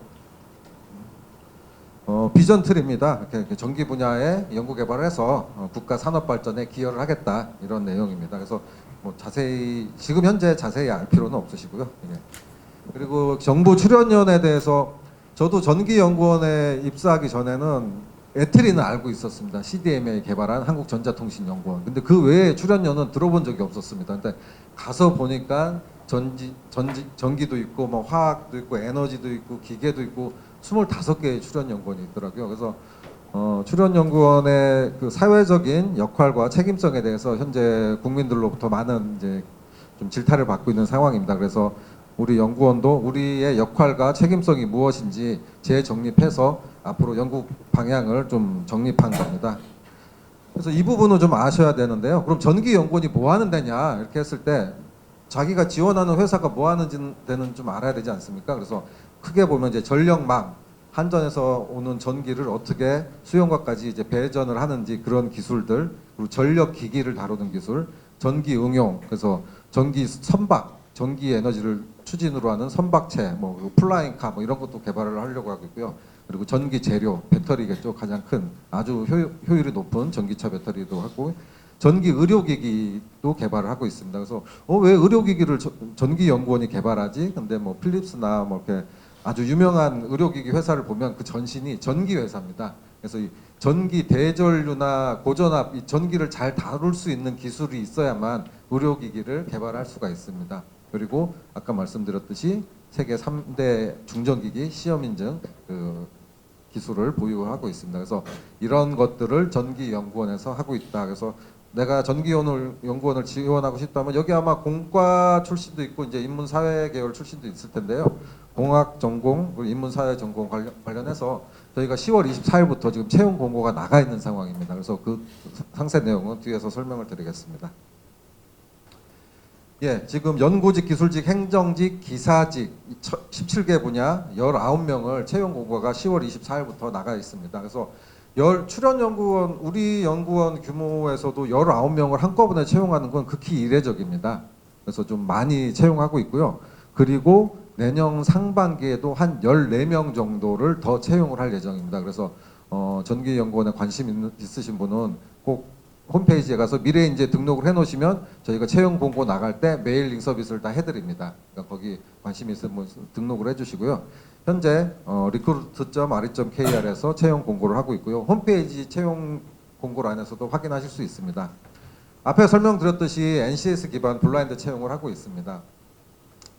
비전 틀입니다. 이렇게 전기 분야에 연구 개발을 해서 국가 산업 발전에 기여를 하겠다 이런 내용입니다. 그래서 뭐 자세히 지금 현재 자세히 알 필요는 없으시고요. 예. 그리고 정부 출연연에 대해서 저도 전기연구원에 입사하기 전에는 에트리는 알고 있었습니다. CDMA 개발한 한국전자통신연구원. 근데 그 외에 출연연은 들어본 적이 없었습니다. 근데 가서 보니까 전기도 있고 뭐 화학도 있고 에너지도 있고 기계도 있고 25개의 출연연구원이 있더라고요. 그래서 출연연구원의 그 사회적인 역할과 책임성에 대해서 현재 국민들로부터 많은 이제 좀 질타를 받고 있는 상황입니다. 그래서 우리 연구원도 우리의 역할과 책임성이 무엇인지 재정립해서 앞으로 연구 방향을 좀 정립한 겁니다. 그래서 이 부분은 좀 아셔야 되는데요. 그럼 전기연구원이 뭐 하는 데냐 이렇게 했을 때 자기가 지원하는 회사가 뭐 하는 데는 좀 알아야 되지 않습니까? 그래서 크게 보면 이제 전력망, 한전에서 오는 전기를 어떻게 수용과까지 이제 배전을 하는지 그런 기술들, 그리고 전력 기기를 다루는 기술, 전기 응용, 그래서 전기 선박, 전기 에너지를 추진으로 하는 선박체, 뭐 플라잉카 뭐 이런 것도 개발을 하려고 하고 있고요. 그리고 전기 재료, 배터리겠죠. 가장 큰 아주 효율이 높은 전기차 배터리도 하고 전기 의료기기도 개발을 하고 있습니다. 그래서 왜 의료기기를 전기연구원이 개발하지? 근데 뭐 필립스나 뭐 이렇게 아주 유명한 의료기기 회사를 보면 그 전신이 전기 회사입니다. 그래서 이 전기 대전류나 고전압, 이 전기를 잘 다룰 수 있는 기술이 있어야만 의료기기를 개발할 수가 있습니다. 그리고 아까 말씀드렸듯이 세계 3대 중전기기 시험 인증 그 기술을 보유하고 있습니다. 그래서 이런 것들을 전기연구원에서 하고 있다. 그래서 내가 전기연구원을 지원하고 싶다면 여기 아마 공과 출신도 있고 이제 인문사회 계열 출신도 있을 텐데요. 공학 전공, 그리고 인문사회 전공 관련해서 저희가 10월 24일부터 지금 채용 공고가 나가 있는 상황입니다. 그래서 그 상세 내용은 뒤에서 설명을 드리겠습니다. 예, 지금 연구직, 기술직, 행정직, 기사직 17개 분야 19명을 채용 공고가 10월 24일부터 나가 있습니다. 그래서 출연 연구원, 우리 연구원 규모에서도 19명을 한꺼번에 채용하는 건 극히 이례적입니다. 그래서 좀 많이 채용하고 있고요. 그리고 내년 상반기에도 한 14명 정도를 더 채용을 할 예정입니다. 그래서 전기연구원에 관심 있으신 분은 꼭 홈페이지에 가서 미래인재 등록을 해놓으시면 저희가 채용 공고 나갈 때 메일링 서비스를 다 해드립니다. 그러니까 거기 관심 있으신 분 등록을 해주시고요. 현재 recruit.re.kr에서 채용 공고를 하고 있고요. 홈페이지 채용 공고란에서도 확인하실 수 있습니다. 앞에 설명드렸듯이 NCS 기반 블라인드 채용을 하고 있습니다.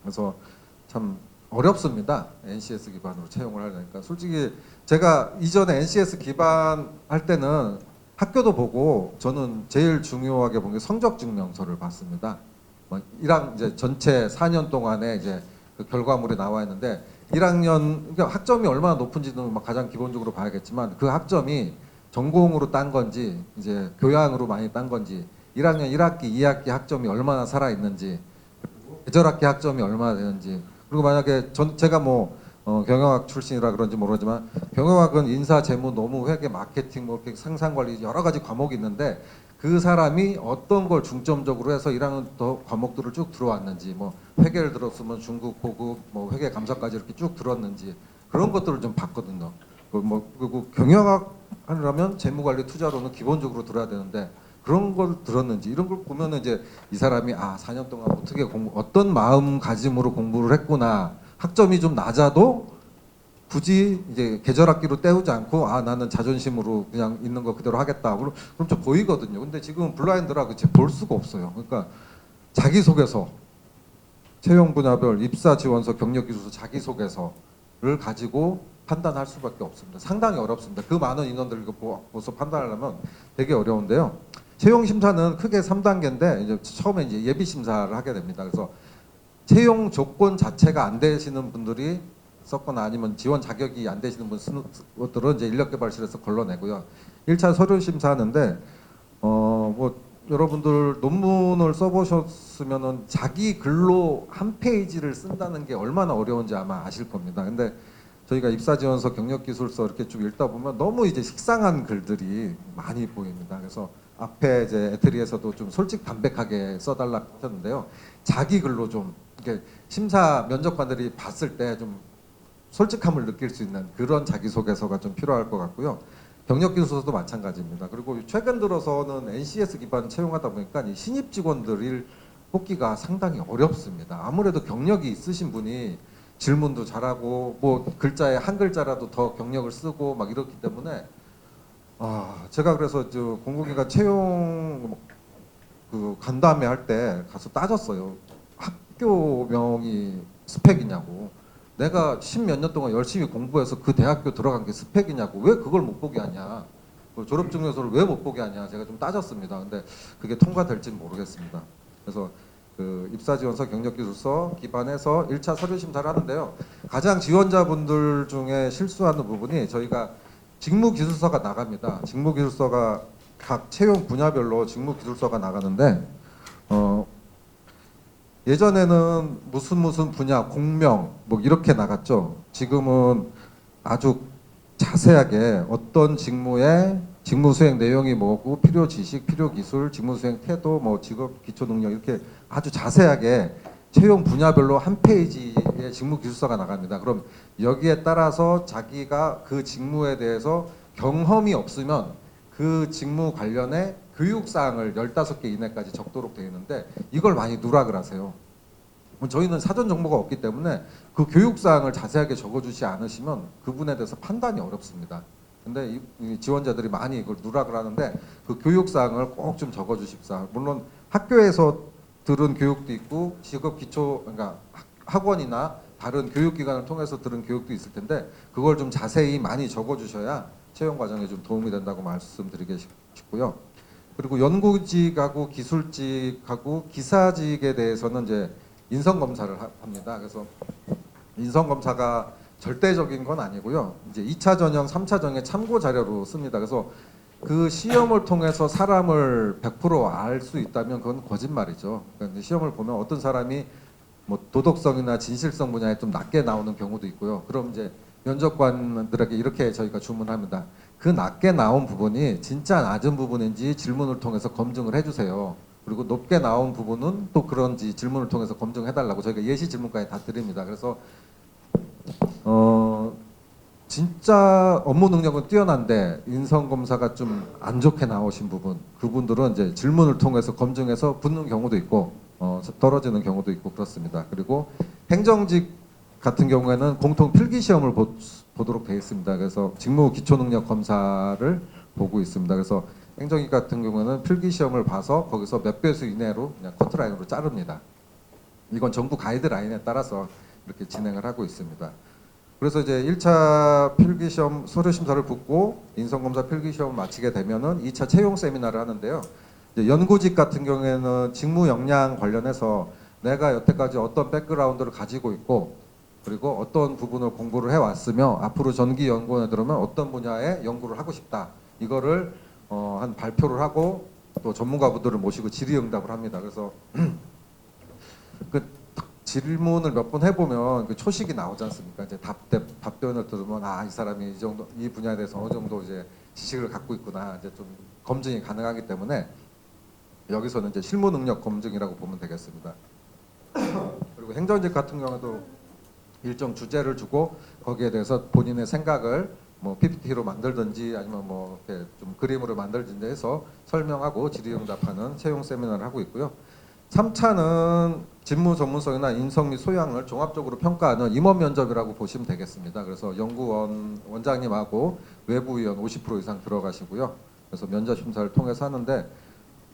그래서 참 어렵습니다. NCS 기반으로 채용을 하려니까. 솔직히 제가 이전에 NCS 기반 할 때는 학교도 보고 저는 제일 중요하게 본 게 성적 증명서를 봤습니다. 이제 전체 4년 동안에 이제 그 결과물이 나와 있는데 1학년 그러니까 학점이 얼마나 높은지는 가장 기본적으로 봐야겠지만 그 학점이 전공으로 딴 건지 이제 교양으로 많이 딴 건지 1학년 1학기, 2학기 학점이 얼마나 살아 있는지 계절학기 학점이 얼마나 되는지 그리고 만약에 제가 경영학 출신이라 그런지 모르지만 경영학은 인사, 재무, 노무, 회계, 마케팅, 생산관리 여러 가지 과목이 있는데 그 사람이 어떤 걸 중점적으로 해서 1학년 더 과목들을 쭉 들어왔는지 회계를 들었으면 중급, 고급, 회계 감사까지 이렇게 쭉 들었는지 그런 것들을 좀 봤거든요. 그리고 경영학 하려면 재무관리, 투자로는 기본적으로 들어야 되는데 그런 걸 들었는지 이런 걸 보면은 이제 이 사람이 4년 동안 어떻게 어떤 마음가짐으로 공부를 했구나. 학점이 좀 낮아도 굳이 이제 계절학기로 때우지 않고 나는 자존심으로 그냥 있는 거 그대로 하겠다. 그럼 좀 보이거든요. 근데 지금 블라인드라 볼 수가 없어요. 그러니까 자기소개서, 채용 분야별 입사 지원서, 경력기술서, 자기소개서를 가지고 판단할 수밖에 없습니다. 상당히 어렵습니다. 그 많은 인원들을 보고서 판단하려면 되게 어려운데요. 채용 심사는 크게 3단계인데 이제 처음에 이제 예비 심사를 하게 됩니다. 그래서 채용 조건 자체가 안 되시는 분들이 썼거나 아니면 지원 자격이 안 되시는 분 쓰는 것들은 이제 인력개발실에서 걸러내고요. 1차 서류 심사하는데 여러분들 논문을 써보셨으면은 자기 글로 한 페이지를 쓴다는 게 얼마나 어려운지 아마 아실 겁니다. 근데 저희가 입사지원서, 경력기술서 이렇게 쭉 읽다 보면 너무 이제 식상한 글들이 많이 보입니다. 그래서 앞에 이제 애트리에서도 좀 솔직담백하게 써달라 하셨는데요. 자기 글로 좀 이렇게 심사 면접관들이 봤을 때 좀 솔직함을 느낄 수 있는 그런 자기소개서가 좀 필요할 것 같고요. 경력기술서도 마찬가지입니다. 그리고 최근 들어서는 NCS 기반 채용하다 보니까 이 신입 직원들을 뽑기가 상당히 어렵습니다. 아무래도 경력이 있으신 분이 질문도 잘하고 글자에 한 글자라도 더 경력을 쓰고 이렇기 때문에 제가 그래서 공공기관 채용 그 간담회 할 때 가서 따졌어요. 학교명이 스펙이냐고. 내가 10몇 년 동안 열심히 공부해서 그 대학교 들어간 게 스펙이냐고. 왜 그걸 못 보게 하냐. 졸업증명서를 왜 못 보게 하냐. 제가 좀 따졌습니다. 근데 그게 통과될지는 모르겠습니다. 그래서 그 입사지원서, 경력기술서 기반해서 1차 서류 심사를 하는데요. 가장 지원자분들 중에 실수하는 부분이 저희가 직무기술서가 나갑니다. 직무기술서가 각 채용 분야별로 직무기술서가 나가는데 예전에는 무슨 분야, 공명 이렇게 나갔죠. 지금은 아주 자세하게 어떤 직무에 직무 수행 내용이 뭐고 필요 지식, 필요 기술, 직무 수행 태도, 직업 기초 능력 이렇게 아주 자세하게 채용 분야별로 한 페이지의 직무 기술서가 나갑니다. 그럼 여기에 따라서 자기가 그 직무에 대해서 경험이 없으면 그 직무 관련해 교육사항을 15개 이내까지 적도록 되어 있는데 이걸 많이 누락을 하세요. 저희는 사전 정보가 없기 때문에 그 교육사항을 자세하게 적어주지 않으시면 그분에 대해서 판단이 어렵습니다. 근데 이 지원자들이 많이 이걸 누락을 하는데 그 교육사항을 꼭 좀 적어주십사. 물론 학교에서 들은 교육도 있고 직업 기초 그러니까 학원이나 다른 교육기관을 통해서 들은 교육도 있을 텐데 그걸 좀 자세히 많이 적어주셔야 채용 과정에 좀 도움이 된다고 말씀드리고 싶고요. 그리고 연구직하고 기술직하고 기사직에 대해서는 이제 인성 검사를 합니다. 그래서 인성 검사가 절대적인 건 아니고요. 이제 2차 전형, 3차 전형의 참고 자료로 씁니다. 그래서 그 시험을 통해서 사람을 100% 알 수 있다면 그건 거짓말이죠. 그러니까 시험을 보면 어떤 사람이 뭐 도덕성이나 진실성 분야에 좀 낮게 나오는 경우도 있고요. 그럼 이제 면접관들에게 이렇게 저희가 주문합니다. 그 낮게 나온 부분이 진짜 낮은 부분인지 질문을 통해서 검증을 해주세요. 그리고 높게 나온 부분은 또 그런지 질문을 통해서 검증해달라고 저희가 예시 질문까지 다 드립니다. 그래서 진짜 업무 능력은 뛰어난데 인성 검사가 좀 안 좋게 나오신 부분, 그분들은 이제 질문을 통해서 검증해서 붙는 경우도 있고 떨어지는 경우도 있고 그렇습니다. 그리고 행정직 같은 경우에는 공통 필기 시험을 보도록 되어 있습니다. 그래서 직무 기초 능력 검사를 보고 있습니다. 그래서 행정직 같은 경우에는 필기 시험을 봐서 거기서 몇 배수 이내로 그냥 커트라인으로 자릅니다. 이건 정부 가이드라인에 따라서 이렇게 진행을 하고 있습니다. 그래서 이제 1차 필기시험 서류심사를 붙고 인성검사 필기시험을 마치게 되면은 2차 채용 세미나를 하는데요. 이제 연구직 같은 경우에는 직무 역량 관련해서 내가 여태까지 어떤 백그라운드를 가지고 있고 그리고 어떤 부분을 공부를 해왔으며 앞으로 전기연구원에 들어오면 어떤 분야에 연구를 하고 싶다. 이거를 한 발표를 하고 또 전문가분들을 모시고 질의응답을 합니다. 그래서 그 질문을 몇 번 해보면 그 초식이 나오지 않습니까? 이제 답변을 들으면 이 사람이 이 정도 이 분야에 대해서 어느 정도 이제 지식을 갖고 있구나 이제 좀 검증이 가능하기 때문에 여기서는 이제 실무 능력 검증이라고 보면 되겠습니다. 그리고 행정직 같은 경우도 일정 주제를 주고 거기에 대해서 본인의 생각을 뭐 PPT로 만들든지 아니면 뭐 이렇게 좀 그림으로 만들든지 해서 설명하고 질의응답하는 채용 세미나를 하고 있고요. 3차는 직무 전문성이나 인성 및 소양을 종합적으로 평가하는 임원 면접이라고 보시면 되겠습니다. 그래서 연구원 원장님하고 외부위원 50% 이상 들어가시고요. 그래서 면접 심사를 통해서 하는데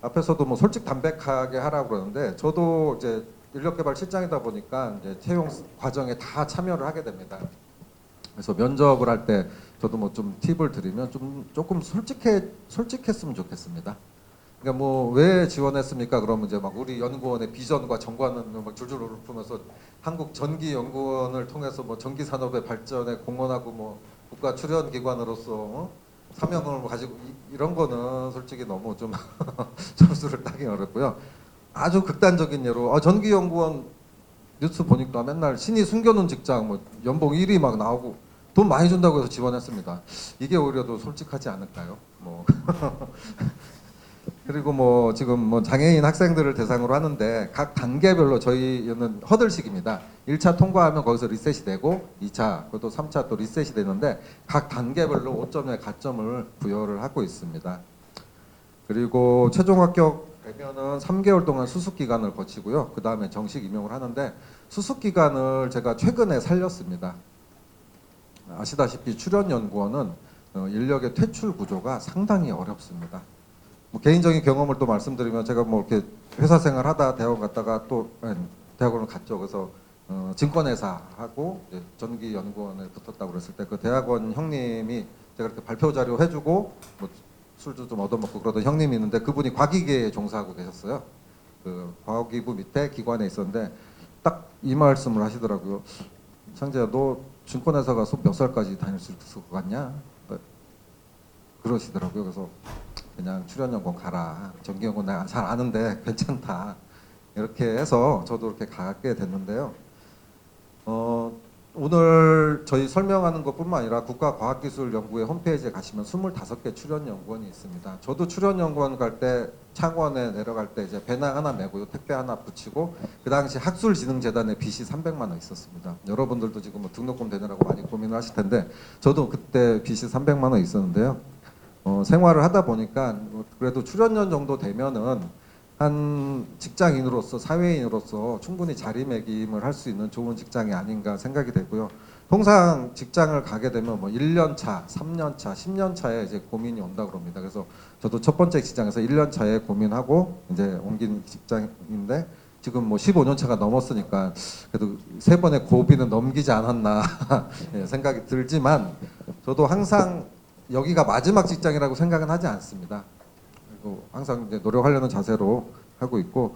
앞에서도 뭐 솔직 담백하게 하라고 그러는데 저도 이제 인력개발 실장이다 보니까 이제 채용 과정에 다 참여를 하게 됩니다. 그래서 면접을 할 때 저도 뭐 좀 팁을 드리면 조금 솔직했으면 좋겠습니다. 그러니까 뭐 왜 지원했습니까? 그러면 이제 막 우리 연구원의 비전과 정관을 막 줄줄 읊으면서 한국 전기 연구원을 통해서 뭐 전기 산업의 발전에 공헌하고 뭐 국가 출연 기관으로서 사명을 가지고 이런 거는 솔직히 너무 좀 점수를 따기 어렵고요. 아주 극단적인 예로 전기 연구원 뉴스 보니까 맨날 신이 숨겨놓은 직장 뭐 연봉 1위 막 나오고 돈 많이 준다고 해서 지원했습니다. 이게 오히려 더 솔직하지 않을까요? 뭐 그리고 뭐 지금 뭐 장애인 학생들을 대상으로 하는데 각 단계별로 저희는 허들식입니다. 1차 통과하면 거기서 리셋이 되고 2차 그것도 3차 또 리셋이 되는데 각 단계별로 5점의 가점을 부여를 하고 있습니다. 그리고 최종 합격 되면은 3개월 동안 수습 기간을 거치고요. 그 다음에 정식 임용을 하는데 수습 기간을 제가 최근에 살렸습니다. 아시다시피 출연연구원은 인력의 퇴출 구조가 상당히 어렵습니다. 뭐 개인적인 경험을 또 말씀드리면 제가 뭐 이렇게 회사 생활하다 대학원 갔다가 또 대학원을 갔죠. 그래서 증권회사하고 전기연구원에 붙었다고 그랬을 때 그 대학원 형님이 제가 이렇게 발표 자료 해주고 뭐 술도 좀 얻어먹고 그러던 형님이 있는데 그분이 과기계에 종사하고 계셨어요. 그 과기부 밑에 기관에 있었는데 딱 이 말씀을 하시더라고요. 창재야, 너 증권회사 가서 몇 살까지 다닐 수 있을 것 같냐? 그러시더라고요. 그래서 그냥 출연연구원 가라. 전기연구원 내가 잘 아는데 괜찮다. 이렇게 해서 저도 이렇게 가게 됐는데요. 오늘 저희 설명하는 것뿐만 아니라 국가과학기술연구회 홈페이지에 가시면 25개 출연연구원이 있습니다. 저도 출연연구원 갈 때 창원에 내려갈 때 이제 배낭 하나 메고요. 택배 하나 붙이고 그 당시 학술진흥재단에 빚이 300만 원 있었습니다. 여러분들도 지금 뭐 등록금 되느라고 많이 고민을 하실 텐데 저도 그때 빚이 300만 원 있었는데요. 생활을 하다 보니까 그래도 출연연 정도 되면은 한 직장인으로서 사회인으로서 충분히 자리매김을 할 수 있는 좋은 직장이 아닌가 생각이 되고요. 통상 직장을 가게 되면 뭐 1년 차, 3년 차, 10년 차에 이제 고민이 온다고 합니다. 그래서 저도 첫 번째 직장에서 1년 차에 고민하고 이제 옮긴 직장인데 지금 뭐 15년 차가 넘었으니까 그래도 세 번의 고비는 넘기지 않았나 예, 생각이 들지만 저도 항상 여기가 마지막 직장이라고 생각은 하지 않습니다. 그리고 항상 이제 노력하려는 자세로 하고 있고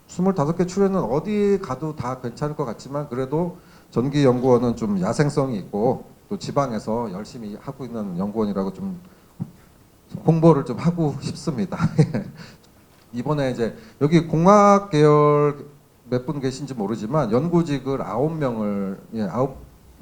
25개 출연은 어디 가도 다 괜찮을 것 같지만 그래도 전기연구원은 좀 야생성이 있고 또 지방에서 열심히 하고 있는 연구원이라고 좀 홍보를 좀 하고 싶습니다. 이번에 이제 여기 공학 계열 몇 분 계신지 모르지만 연구직을 9명을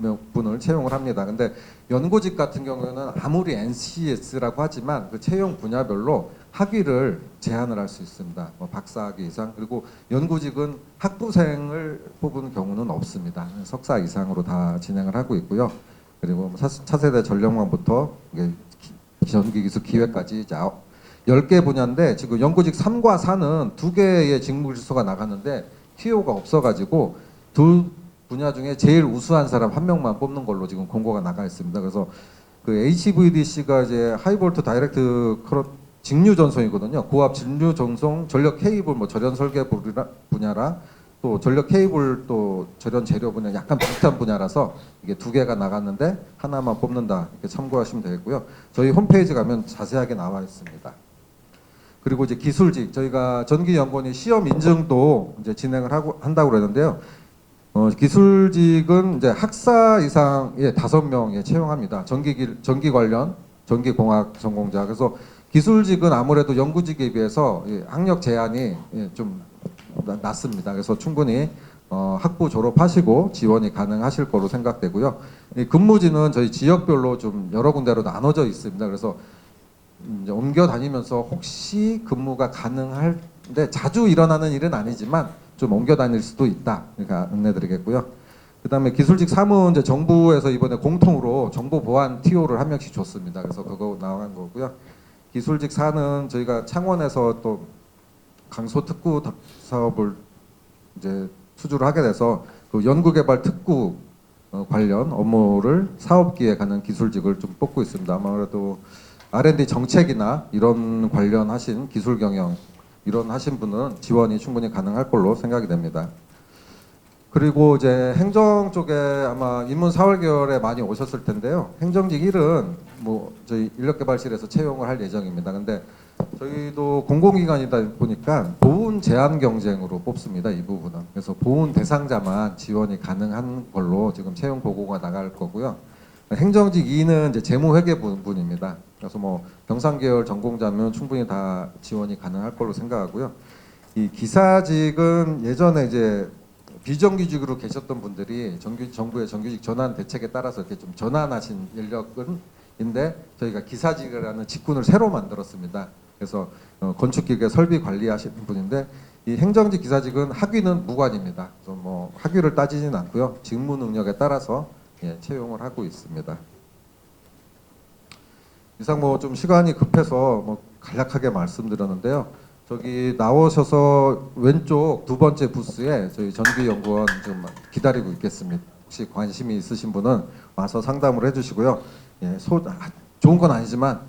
9분을 채용을 합니다. 근데 연구직 같은 경우에는 아무리 NCS라고 하지만 그 채용 분야별로 학위를 제한을 할 수 있습니다. 뭐 박사학위 이상 그리고 연구직은 학부생을 뽑은 경우는 없습니다. 석사 이상으로 다 진행을 하고 있고요. 그리고 차세대 전력망부터 전기기술 기획까지 이제 10개 분야인데 지금 연구직 3과 4는 2개의 직무 질서가 나갔는데 TO가 없어가지고 두 분야 중에 제일 우수한 사람 1명만 뽑는 걸로 지금 공고가 나가 있습니다. 그래서 그 HVDC가 이제 하이볼트 다이렉트 직류 전송이거든요. 고압 직류 전송, 전력 케이블 뭐 절연 설계 분야라 또 전력 케이블 또 절연 재료 분야 약간 비슷한 분야라서 이게 2개가 나갔는데 하나만 뽑는다 이렇게 참고하시면 되겠고요. 저희 홈페이지 가면 자세하게 나와 있습니다. 그리고 이제 기술직 저희가 전기연구원이 시험 인증도 이제 진행을 한다고 그러는데요. 기술직은 이제 학사 이상의 5명 채용합니다. 전기 관련 전기공학 전공자. 그래서 기술직은 아무래도 연구직에 비해서 학력 제한이 좀 낮습니다. 그래서 충분히 학부 졸업하시고 지원이 가능하실 거로 생각되고요. 근무지는 저희 지역별로 좀 여러 군데로 나눠져 있습니다. 그래서 이제 옮겨 다니면서 혹시 근무가 가능한데 자주 일어나는 일은 아니지만 좀 옮겨 다닐 수도 있다. 그러니까 안내드리겠고요. 그다음에 기술직 3은 이제 정부에서 이번에 공통으로 정보 보안 TO를 1명씩 줬습니다. 그래서 그거 나간 거고요. 기술직 4는 저희가 창원에서 또 강소 특구 사업을 이제 수주를 하게 돼서 그 연구개발 특구 관련 업무를 사업기에 가는 기술직을 좀 뽑고 있습니다. 아무래도 R&D 정책이나 이런 관련하신 기술 경영 이런 하신 분은 지원이 충분히 가능할 걸로 생각이 됩니다. 그리고 이제 행정 쪽에 아마 인문 4월 계열에 많이 오셨을 텐데요. 행정직 1은 뭐 저희 인력개발실에서 채용을 할 예정입니다. 근데 저희도 공공기관이다 보니까 보훈 제한 경쟁으로 뽑습니다. 이 부분은. 그래서 보훈 대상자만 지원이 가능한 걸로 지금 채용 보고가 나갈 거고요. 행정직 2는 이제 재무회계 부분입니다. 그래서 뭐 경상계열 전공자면 충분히 다 지원이 가능할 걸로 생각하고요. 이 기사직은 예전에 이제 비정규직으로 계셨던 분들이 정부의 정규직 전환 대책에 따라서 이렇게 좀 전환하신 인력인데 저희가 기사직이라는 직군을 새로 만들었습니다. 그래서 건축기계 설비 관리하시는 분인데 이 행정직 기사직은 학위는 무관입니다. 그래서 뭐 학위를 따지진 않고요. 직무 능력에 따라서 채용을 하고 있습니다. 이상 뭐 좀 시간이 급해서 뭐 간략하게 말씀드렸는데요. 저기 나오셔서 왼쪽 2번째 부스에 저희 전기연구원 좀 기다리고 있겠습니다. 혹시 관심이 있으신 분은 와서 상담을 해주시고요. 좋은 건 아니지만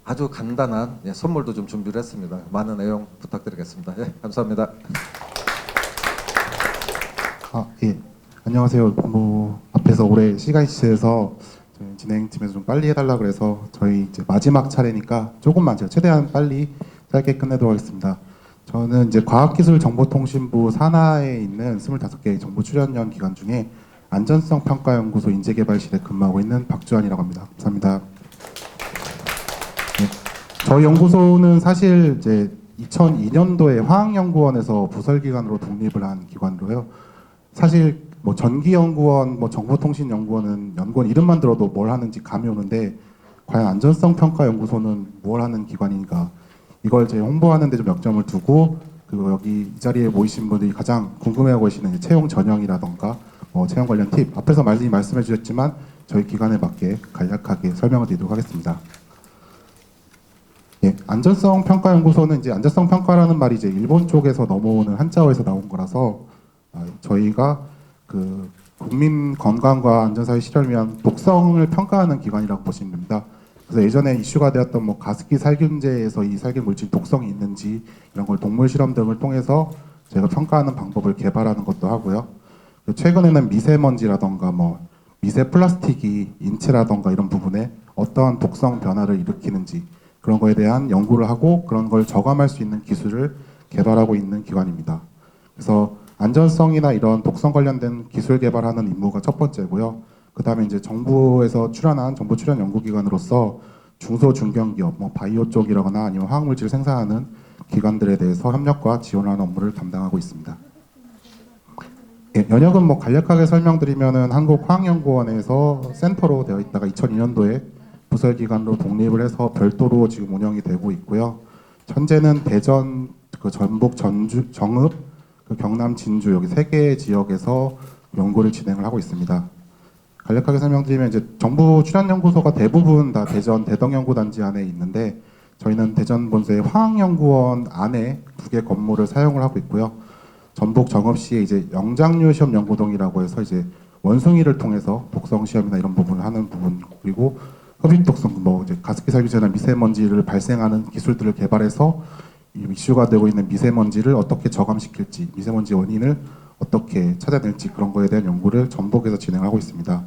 아주 간단한 선물도 좀 준비를 했습니다. 많은 애용 부탁드리겠습니다. 감사합니다. 안녕하세요. 앞에서 올해 시간 시에서 저희 진행팀에서 좀 빨리 해달라 그래서 저희 이제 마지막 차례니까 조금만 제가 최대한 빨리 짧게 끝내도록 하겠습니다. 저는 이제 과학기술정보통신부 산하에 있는 25개의 정보 출연연 기관 중에 안전성평가연구소 인재개발실에 근무하고 있는 박주환이라고 합니다. 감사합니다. 저희 연구소는 사실 이제 2002년도에 화학연구원에서 부설기관으로 독립을 한 기관으로요. 사실 뭐 전기연구원, 뭐 정보통신연구원은 연구원 이름만 들어도 뭘 하는지 감이 오는데 과연 안전성평가연구소는 뭘 하는 기관인가? 이걸 제 홍보하는 데 좀 역점을 두고 그리고 여기 이 자리에 모이신 분들이 가장 궁금해하고 계시는 채용 전형이라던가 채용 관련 팁 앞에서 말씀해 주셨지만 저희 기관에 맞게 간략하게 설명을 드리도록 하겠습니다. 예, 안전성 평가 연구소는 이제 안전성 평가라는 말이 이제 일본 쪽에서 넘어오는 한자어에서 나온 거라서 저희가 그 국민 건강과 안전사회 실현을 위한 독성을 평가하는 기관이라고 보시면 됩니다. 그래서 예전에 이슈가 되었던 뭐 가습기 살균제에서 이 살균 물질 독성이 있는지 이런 걸 동물 실험 등을 통해서 저희가 평가하는 방법을 개발하는 것도 하고요. 그리고 최근에는 미세먼지라던가 뭐 미세 플라스틱이 인체라던가 이런 부분에 어떠한 독성 변화를 일으키는지 그런 거에 대한 연구를 하고 그런 걸 저감할 수 있는 기술을 개발하고 있는 기관입니다. 그래서 안전성이나 이런 독성 관련된 기술 개발하는 임무가 첫 번째고요. 그 다음에 이제 정부에서 출연한 정부 출연 연구기관으로서 중소 중견기업, 뭐 바이오 쪽이라거나 아니면 화학물질 생산하는 기관들에 대해서 협력과 지원하는 업무를 담당하고 있습니다. 예, 연역은 뭐 간략하게 설명드리면은 한국화학연구원에서 센터로 되어 있다가 2002년도에 부설기관으로 독립을 해서 별도로 지금 운영이 되고 있고요. 현재는 대전, 그 전북, 전주, 정읍, 그 경남, 진주 여기 세 개 지역에서 연구를 진행을 하고 있습니다. 간략하게 설명드리면 이제 정부 출연연구소가 대부분 다 대전 대덕연구단지 안에 있는데 저희는 대전 본사의 화학연구원 안에 2개 건물을 사용을 하고 있고요. 전북 정읍시에 이제 영장류 시험 연구동이라고 해서 이제 원숭이를 통해서 독성 시험이나 이런 부분을 하는 부분 그리고 흡입 독성 뭐 이제 가습기 살균제나 미세먼지를 발생하는 기술들을 개발해서 이슈가 되고 있는 미세먼지를 어떻게 저감시킬지 미세먼지 원인을 어떻게 찾아낼지 그런 거에 대한 연구를 전북에서 진행하고 있습니다.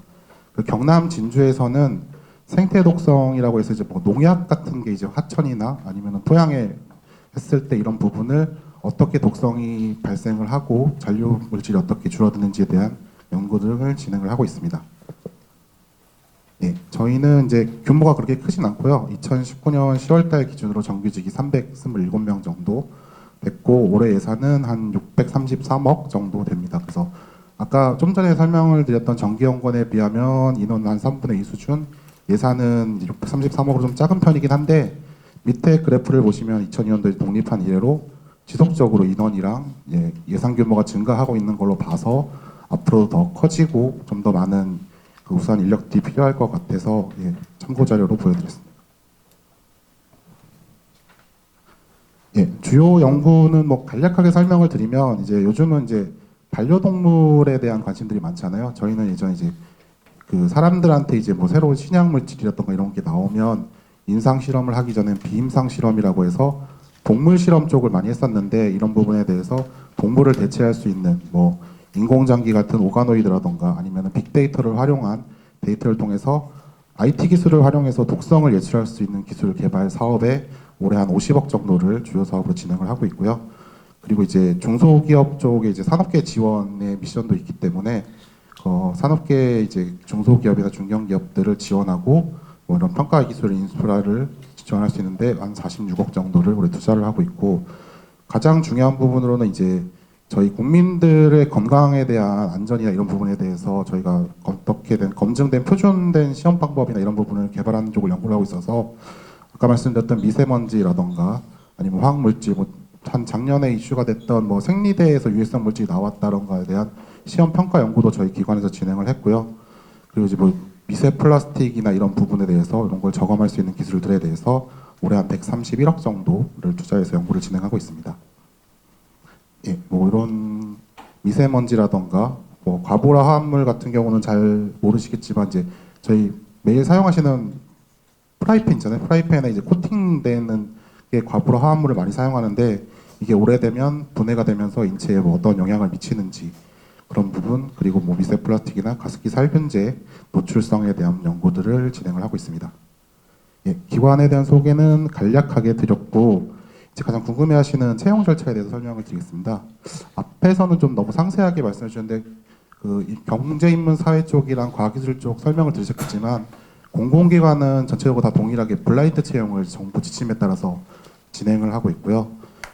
그 경남 진주에서는 생태 독성이라고 해서 이제 뭐 농약 같은 게 이제 화천이나 아니면 토양에 했을 때 이런 부분을 어떻게 독성이 발생을 하고 잔류 물질이 어떻게 줄어드는지에 대한 연구들을 진행을 하고 있습니다. 예, 저희는 이제 규모가 그렇게 크진 않고요. 2019년 10월달 기준으로 정규직이 327명 정도 됐고 올해 예산은 한 633억 정도 됩니다. 그래서 아까 좀 전에 설명을 드렸던 정기연구원에 비하면 인원 한 3분의 2 수준, 예산은 633억으로 좀 작은 편이긴 한데 밑에 그래프를 보시면 2002년도에 독립한 이래로 지속적으로 인원이랑 예산 규모가 증가하고 있는 걸로 봐서 앞으로 더 커지고 좀 더 많은 그 우수한 인력들이 필요할 것 같아서 참고 자료로 보여드렸습니다. 주요 연구는 뭐 간략하게 설명을 드리면 이제 요즘은 이제 반려동물에 대한 관심들이 많잖아요. 저희는 예전에 이제 그 사람들한테 이제 뭐 새로운 신약 물질이라던가 이런 게 나오면 임상 실험을 하기 전엔 비임상 실험이라고 해서 동물 실험 쪽을 많이 했었는데 이런 부분에 대해서 동물을 대체할 수 있는 뭐 인공장기 같은 오가노이드라던가 아니면 빅데이터를 활용한 데이터를 통해서 IT 기술을 활용해서 독성을 예측할 수 있는 기술 개발 사업에 올해 한 50억 정도를 주요 사업으로 진행을 하고 있고요. 그리고 이제 중소기업 쪽에 이제 산업계 지원의 미션도 있기 때문에 산업계 이제 중소기업이나 중견기업들을 지원하고 뭐 이런 평가 기술 인프라를 지원할 수 있는데 한 46억 정도를 올해 투자를 하고 있고 가장 중요한 부분으로는 이제 저희 국민들의 건강에 대한 안전이나 이런 부분에 대해서 저희가 어떻게 된 검증된 표준된 시험 방법이나 이런 부분을 개발하는 쪽을 연구를 하고 있어서 아까 말씀드렸던 미세먼지라던가 아니면 화학물질 한 작년에 이슈가 됐던 뭐 생리대에서 유해성 물질이 나왔다던가에 대한 시험 평가 연구도 저희 기관에서 진행을 했고요. 그리고 이제 뭐 미세 플라스틱이나 이런 부분에 대해서 이런 걸 저감할 수 있는 기술들에 대해서 올해 한 131억 정도를 투자해서 연구를 진행하고 있습니다. 뭐 이런 미세먼지라던가 뭐 과보라 화합물 같은 경우는 잘 모르시겠지만 이제 저희 매일 사용하시는 프라이팬 있잖아요. 프라이팬에 이제 코팅되는 게 과보라 화합물을 많이 사용하는데 이게 오래되면 분해가 되면서 인체에 뭐 어떤 영향을 미치는지 그런 부분 그리고 뭐 미세 플라스틱이나 가습기 살균제 노출성에 대한 연구들을 진행을 하고 있습니다. 기관에 대한 소개는 간략하게 드렸고 이제 가장 궁금해하시는 채용 절차에 대해서 설명을 드리겠습니다. 앞에서는 좀 너무 상세하게 말씀해 주셨는데 그 경제인문 사회 쪽이랑 과학기술 쪽 설명을 들으셨겠지만 공공기관은 전체적으로 다 동일하게 블라인드 채용을 정부 지침에 따라서 진행을 하고 있고요.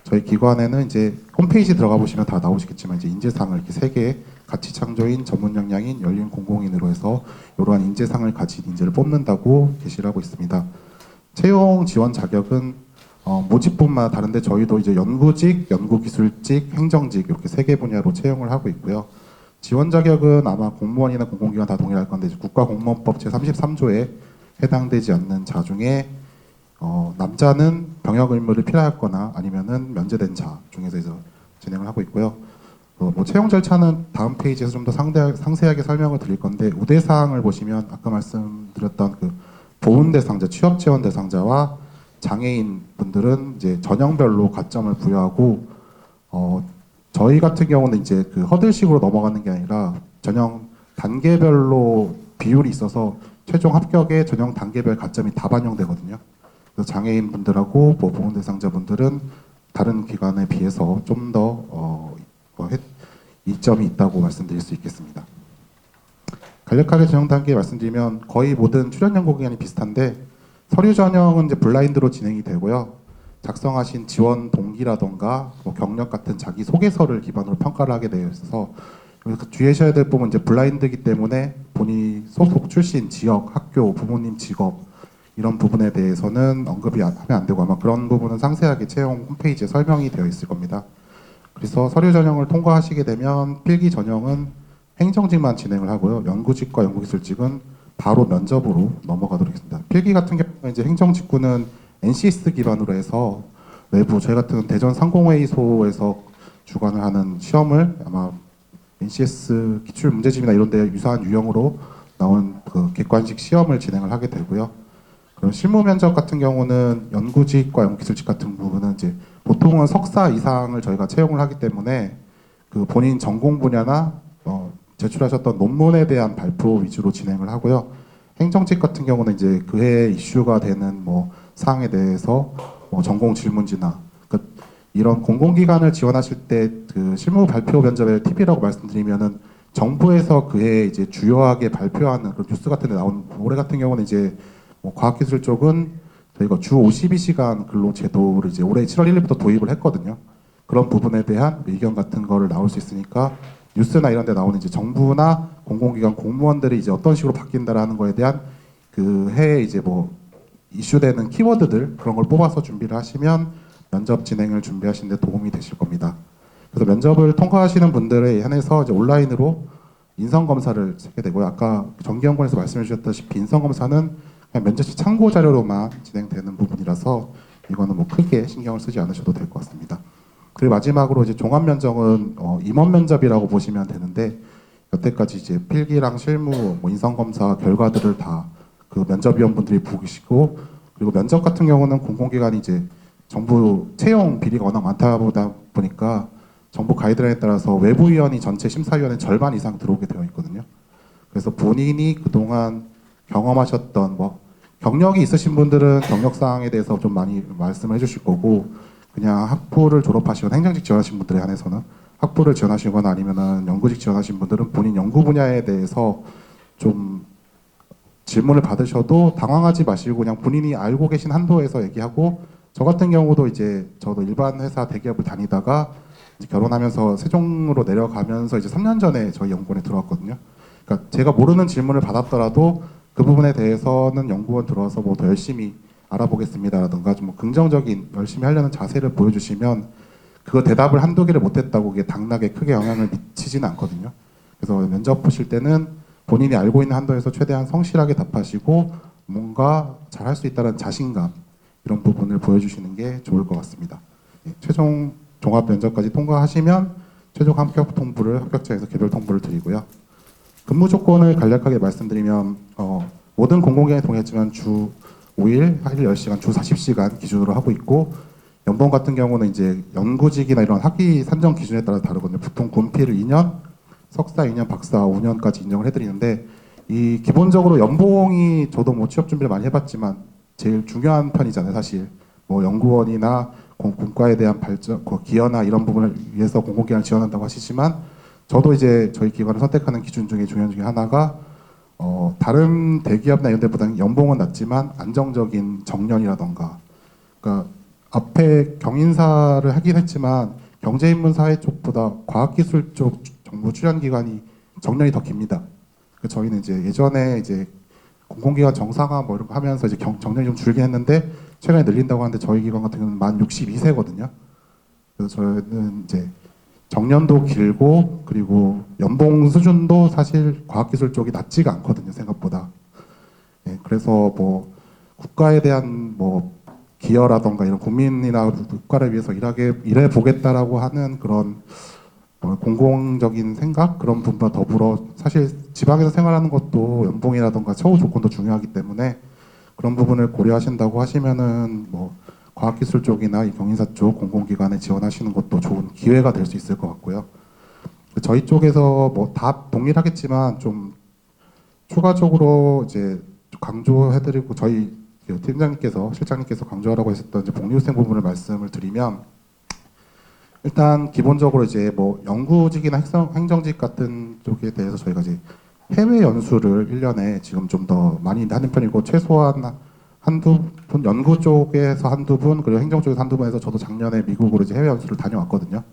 저희 기관에는 이제 홈페이지 들어가 보시면 다 나오시겠지만 이제 인재상을 이렇게 3개 가치 창조인, 전문 역량인, 열린 공공인으로 해서 이러한 인재상을 가진 인재를 뽑는다고 게시를 하고 있습니다. 채용 지원 자격은 모집뿐만 다른데 저희도 이제 연구직, 연구기술직, 행정직 이렇게 3개 분야로 채용을 하고 있고요. 지원 자격은 아마 공무원이나 공공기관 다 동일할 건데 국가공무원법 제33조에 해당되지 않는 자 중에 남자는 병역 의무를 필요하거나 아니면은 면제된 자 중에서 이제 진행을 하고 있고요. 뭐 채용 절차는 다음 페이지에서 좀 더 상세하게 설명을 드릴 건데 우대 사항을 보시면 아까 말씀드렸던 그 보훈 대상자, 취업 지원 대상자와 장애인 분들은 이제 전형별로 가점을 부여하고 저희 같은 경우는 이제 그 허들식으로 넘어가는 게 아니라 전형 단계별로 비율이 있어서 최종 합격에 전형 단계별 가점이 다 반영되거든요. 그래서 장애인 분들하고 뭐 보훈 대상자 분들은 다른 기관에 비해서 좀 더 이점이 있다고 말씀드릴 수 있겠습니다. 간략하게 전형 단계 말씀드리면 거의 모든 출연 연구 기간이 비슷한데 서류 전형은 이제 블라인드로 진행이 되고요. 작성하신 지원 동기라던가 뭐 경력 같은 자기 소개서를 기반으로 평가를 하게 되어 있어서 주의하셔야 될 부분은 이제 블라인드이기 때문에 본인이 소속 출신, 지역, 학교, 부모님 직업 이런 부분에 대해서는 언급이 하면 안 되고 아마 그런 부분은 상세하게 채용 홈페이지에 설명이 되어 있을 겁니다. 그래서 서류 전형을 통과하시게 되면 필기 전형은 행정직만 진행을 하고요. 연구직과 연구기술직은 바로 면접으로 넘어가도록 하겠습니다. 필기 같은 경우는 이제 행정직구는 NCS 기반으로 해서 외부 저희 같은 대전 상공회의소에서 주관을 하는 시험을 아마 NCS 기출 문제집이나 이런 데 유사한 유형으로 나온 그 객관식 시험을 진행을 하게 되고요. 그럼 실무 면접 같은 경우는 연구직과 연구기술직 같은 부분은 이제 보통은 석사 이상을 저희가 채용을 하기 때문에 그 본인 전공 분야나 제출하셨던 논문에 대한 발표 위주로 진행을 하고요. 행정직 같은 경우는 이제 그해 이슈가 되는 뭐 사항에 대해서 뭐 전공 질문지나 이런 공공기관을 지원하실 때 그 실무 발표 면접의 팁이라고 말씀드리면은 정부에서 그해 이제 주요하게 발표하는 그런 뉴스 같은 데 나온 올해 같은 경우는 이제 뭐 과학기술 쪽은 저희가 주 52시간 근로 제도를 이제 올해 7월 1일부터 도입을 했거든요. 그런 부분에 대한 의견 같은 거를 나올 수 있으니까 뉴스나 이런 데 나오는 이제 정부나 공공기관 공무원들이 이제 어떤 식으로 바뀐다라는 거에 대한 그 해에 이제 뭐 이슈되는 키워드들 그런 걸 뽑아서 준비를 하시면 면접 진행을 준비하시는 데 도움이 되실 겁니다. 그래서 면접을 통과하시는 분들에 한해서 이제 온라인으로 인성검사를 쓰게 되고요. 아까 정기연구원에서 말씀해 주셨다시피 인성검사는 그냥 면접시 참고 자료로만 진행되는 부분이라서 이거는 뭐 크게 신경을 쓰지 않으셔도 될 것 같습니다. 그리고 마지막으로 이제 종합 면접은 임원 면접이라고 보시면 되는데 여태까지 이제 필기랑 실무, 뭐 인성 검사 결과들을 다 그 면접위원분들이 보시고 그리고 면접 같은 경우는 공공기관이 이제 정부 채용 비리가 워낙 많다 보니까 정부 가이드라인에 따라서 외부위원이 전체 심사위원의 절반 이상 들어오게 되어 있거든요. 그래서 본인이 그동안 경험하셨던 뭐 경력이 있으신 분들은 경력 사항에 대해서 좀 많이 말씀을 해주실 거고 그냥 학부를 졸업하시거나 행정직 지원하신 분들에 한해서는 학부를 지원하시거나 아니면은 연구직 지원하신 분들은 본인 연구 분야에 대해서 좀 질문을 받으셔도 당황하지 마시고 그냥 본인이 알고 계신 한도에서 얘기하고 저 같은 경우도 이제 저도 일반 회사 대기업을 다니다가 이제 결혼하면서 세종으로 내려가면서 이제 3년 전에 저희 연구원에 들어왔거든요. 그러니까 제가 모르는 질문을 받았더라도 그 부분에 대해서는 연구원 들어와서 뭐 더 열심히 알아보겠습니다라든가 좀 뭐 긍정적인 열심히 하려는 자세를 보여주시면 그거 대답을 한두 개를 못했다고 그게 당락에 크게 영향을 미치지는 않거든요. 그래서 면접 보실 때는 본인이 알고 있는 한도에서 최대한 성실하게 답하시고 뭔가 잘할 수 있다는 자신감 이런 부분을 보여주시는 게 좋을 것 같습니다. 최종 종합 면접까지 통과하시면 최종 합격 통보를 합격자에서 개별 통보를 드리고요. 근무 조건을 간략하게 말씀드리면 모든 공공기관이 동의했지만 주 5일, 하루 10시간, 주 40시간 기준으로 하고 있고 연봉 같은 경우는 이제 연구직이나 이런 학위 산정 기준에 따라 다르거든요. 보통 군필을 2년, 석사 2년, 박사 5년까지 인정을 해드리는데 이 기본적으로 연봉이 저도 뭐 취업 준비를 많이 해봤지만 제일 중요한 편이잖아요. 사실 뭐 연구원이나 공과에 대한 발전, 기여나 이런 부분을 위해서 공공기관을 지원한다고 하시지만 저도 이제 저희 기관을 선택하는 기준 중에 중요한 중에 하나가 다른 대기업이나 이런 데보다는 연봉은 낮지만 안정적인 정년이라던가 그러니까 앞에 경인사를 하긴 했지만 경제인문사회 쪽보다 과학기술 쪽 정부 출연기간이 정년이 더 깁니다. 저희는 이제 예전에 이제 공공기관 정상화 뭐 이런 거 하면서 이제 정년이 좀 줄긴 했는데 최근에 늘린다고 하는데 저희 기관 같은 경우는 만 62세거든요. 그래서 저희는 이제 정년도 길고 그리고 연봉 수준도 사실 과학기술 쪽이 낮지가 않거든요 생각보다. 그래서 뭐 국가에 대한 뭐 기여라던가 이런 국민이나 국가를 위해서 일해 보겠다라고 하는 그런 공공적인 생각 그런 부분과 더불어 사실 지방에서 생활하는 것도 연봉이라던가 처우 조건도 중요하기 때문에 그런 부분을 고려하신다고 하시면은 뭐 과학기술 쪽이나 이 경인사 쪽 공공기관에 지원하시는 것도 좋은 기회가 될 수 있을 것 같고요. 저희 쪽에서 뭐 다 동일하겠지만 좀 추가적으로 이제 강조해드리고 저희 팀장님께서 실장님께서 강조하라고 하셨던 이제 복리후생 부분을 말씀을 드리면 일단 기본적으로 이제 뭐 연구직이나 행정직 같은 쪽에 대해서 저희가 이제 해외 연수를 1년에 지금 좀 더 많이 하는 편이고 최소한 한두 분 연구 쪽에서 한두 분 그리고 행정 쪽에서 한두 분 해서 저도 작년에 미국으로 이제 해외 연수를 다녀왔거든요.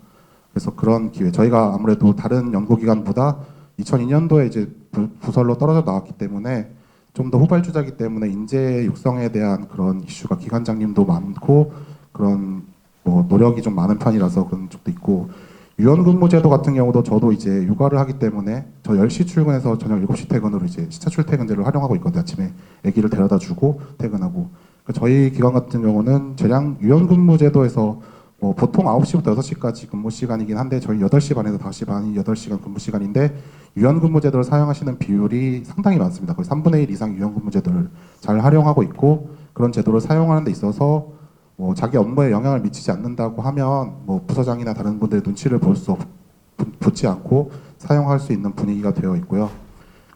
그래서 그런 기회 저희가 아무래도 다른 연구기관보다 2002년도에 이제 부설로 떨어져 나왔기 때문에 좀 더 후발주자이기 때문에 인재 육성에 대한 그런 이슈가 기관장님도 많고 그런 뭐 노력이 좀 많은 편이라서 그런 쪽도 있고 유연근무제도 같은 경우도 저도 이제 육아를 하기 때문에 저 10시 출근해서 저녁 7시 퇴근으로 이제 시차 출퇴근제를 활용하고 있거든요. 아침에 아기를 데려다 주고 퇴근하고 저희 기관 같은 경우는 유연근무제도에서 뭐 보통 9시부터 6시까지 근무 시간이긴 한데 저희 8시 반에서 5시 반이 8시간 근무 시간인데 유연근무제도를 사용하시는 비율이 상당히 많습니다. 거의 3분의 1 이상 유연근무제도를 잘 활용하고 있고 그런 제도를 사용하는 데 있어서 뭐 자기 업무에 영향을 미치지 않는다고 하면 뭐 부서장이나 다른 분들의 눈치를 보지 않고 사용할 수 있는 분위기가 되어 있고요.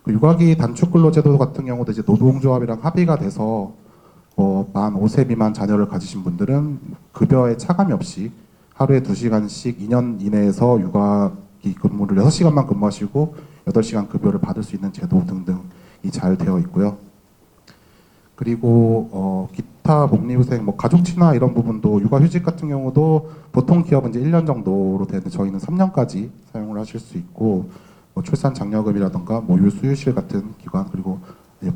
육아기 단축근로제도 같은 경우도 이제 노동조합이랑 합의가 돼서 만 5세 미만 자녀를 가지신 분들은 급여에 차감이 없이 하루에 2시간씩 2년 이내에서 육아기 근무를 6시간만 근무하시고 8시간 급여를 받을 수 있는 제도 등등이 잘 되어 있고요. 그리고 기타 복리후생, 뭐 가족친화 이런 부분도 육아휴직 같은 경우도 보통 기업은 이제 1년 정도로 되는데 저희는 3년까지 사용을 하실 수 있고 뭐 출산 장려금이라던가 뭐 유수유실 같은 기관 그리고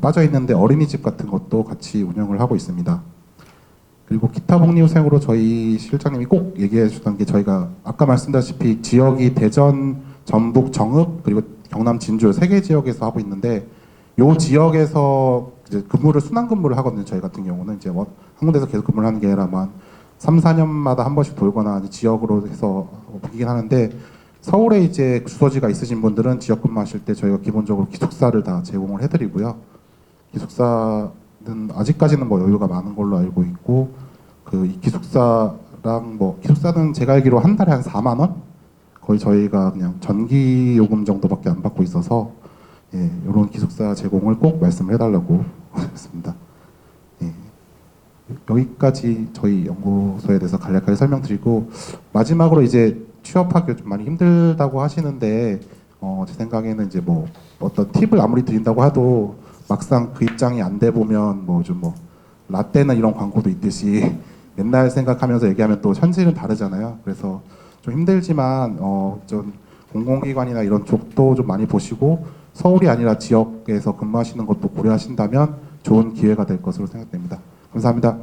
빠져 있는데 어린이집 같은 것도 같이 운영을 하고 있습니다. 그리고 기타 복리후생으로 저희 실장님이 꼭 얘기해 주던 게 저희가 아까 말씀드렸다시피 지역이 대전, 전북, 정읍 그리고 경남, 진주 3개 지역에서 하고 있는데 요 지역에서 이제 순환 근무를 하거든요. 저희 같은 경우는 이제 한 군데서 계속 근무를 하는 게 아니라 한 3, 4년마다 한 번씩 돌거나 지역으로 해서 보긴 하는데 서울에 이제 주소지가 있으신 분들은 지역 근무하실 때 저희가 기본적으로 기숙사를 다 제공을 해드리고요. 기숙사는 아직까지는 뭐 여유가 많은 걸로 알고 있고 이 기숙사랑 기숙사는 제가 알기로 한 달에 한 4만 원? 거의 저희가 그냥 전기 요금 정도밖에 안 받고 있어서 이런 기숙사 제공을 꼭 말씀을 해달라고 했습니다. 여기까지 저희 연구소에 대해서 간략하게 설명드리고 마지막으로 이제 취업하기 좀 많이 힘들다고 하시는데 제 생각에는 이제 뭐 어떤 팁을 아무리 드린다고 해도 막상 그 입장이 안 돼 보면 라떼는 이런 광고도 있듯이 옛날 생각하면서 얘기하면 또 현실은 다르잖아요. 그래서 좀 힘들지만 좀 공공기관이나 이런 쪽도 좀 많이 보시고 서울이 아니라 지역에서 근무하시는 것도 고려하신다면 좋은 기회가 될 것으로 생각됩니다. 감사합니다.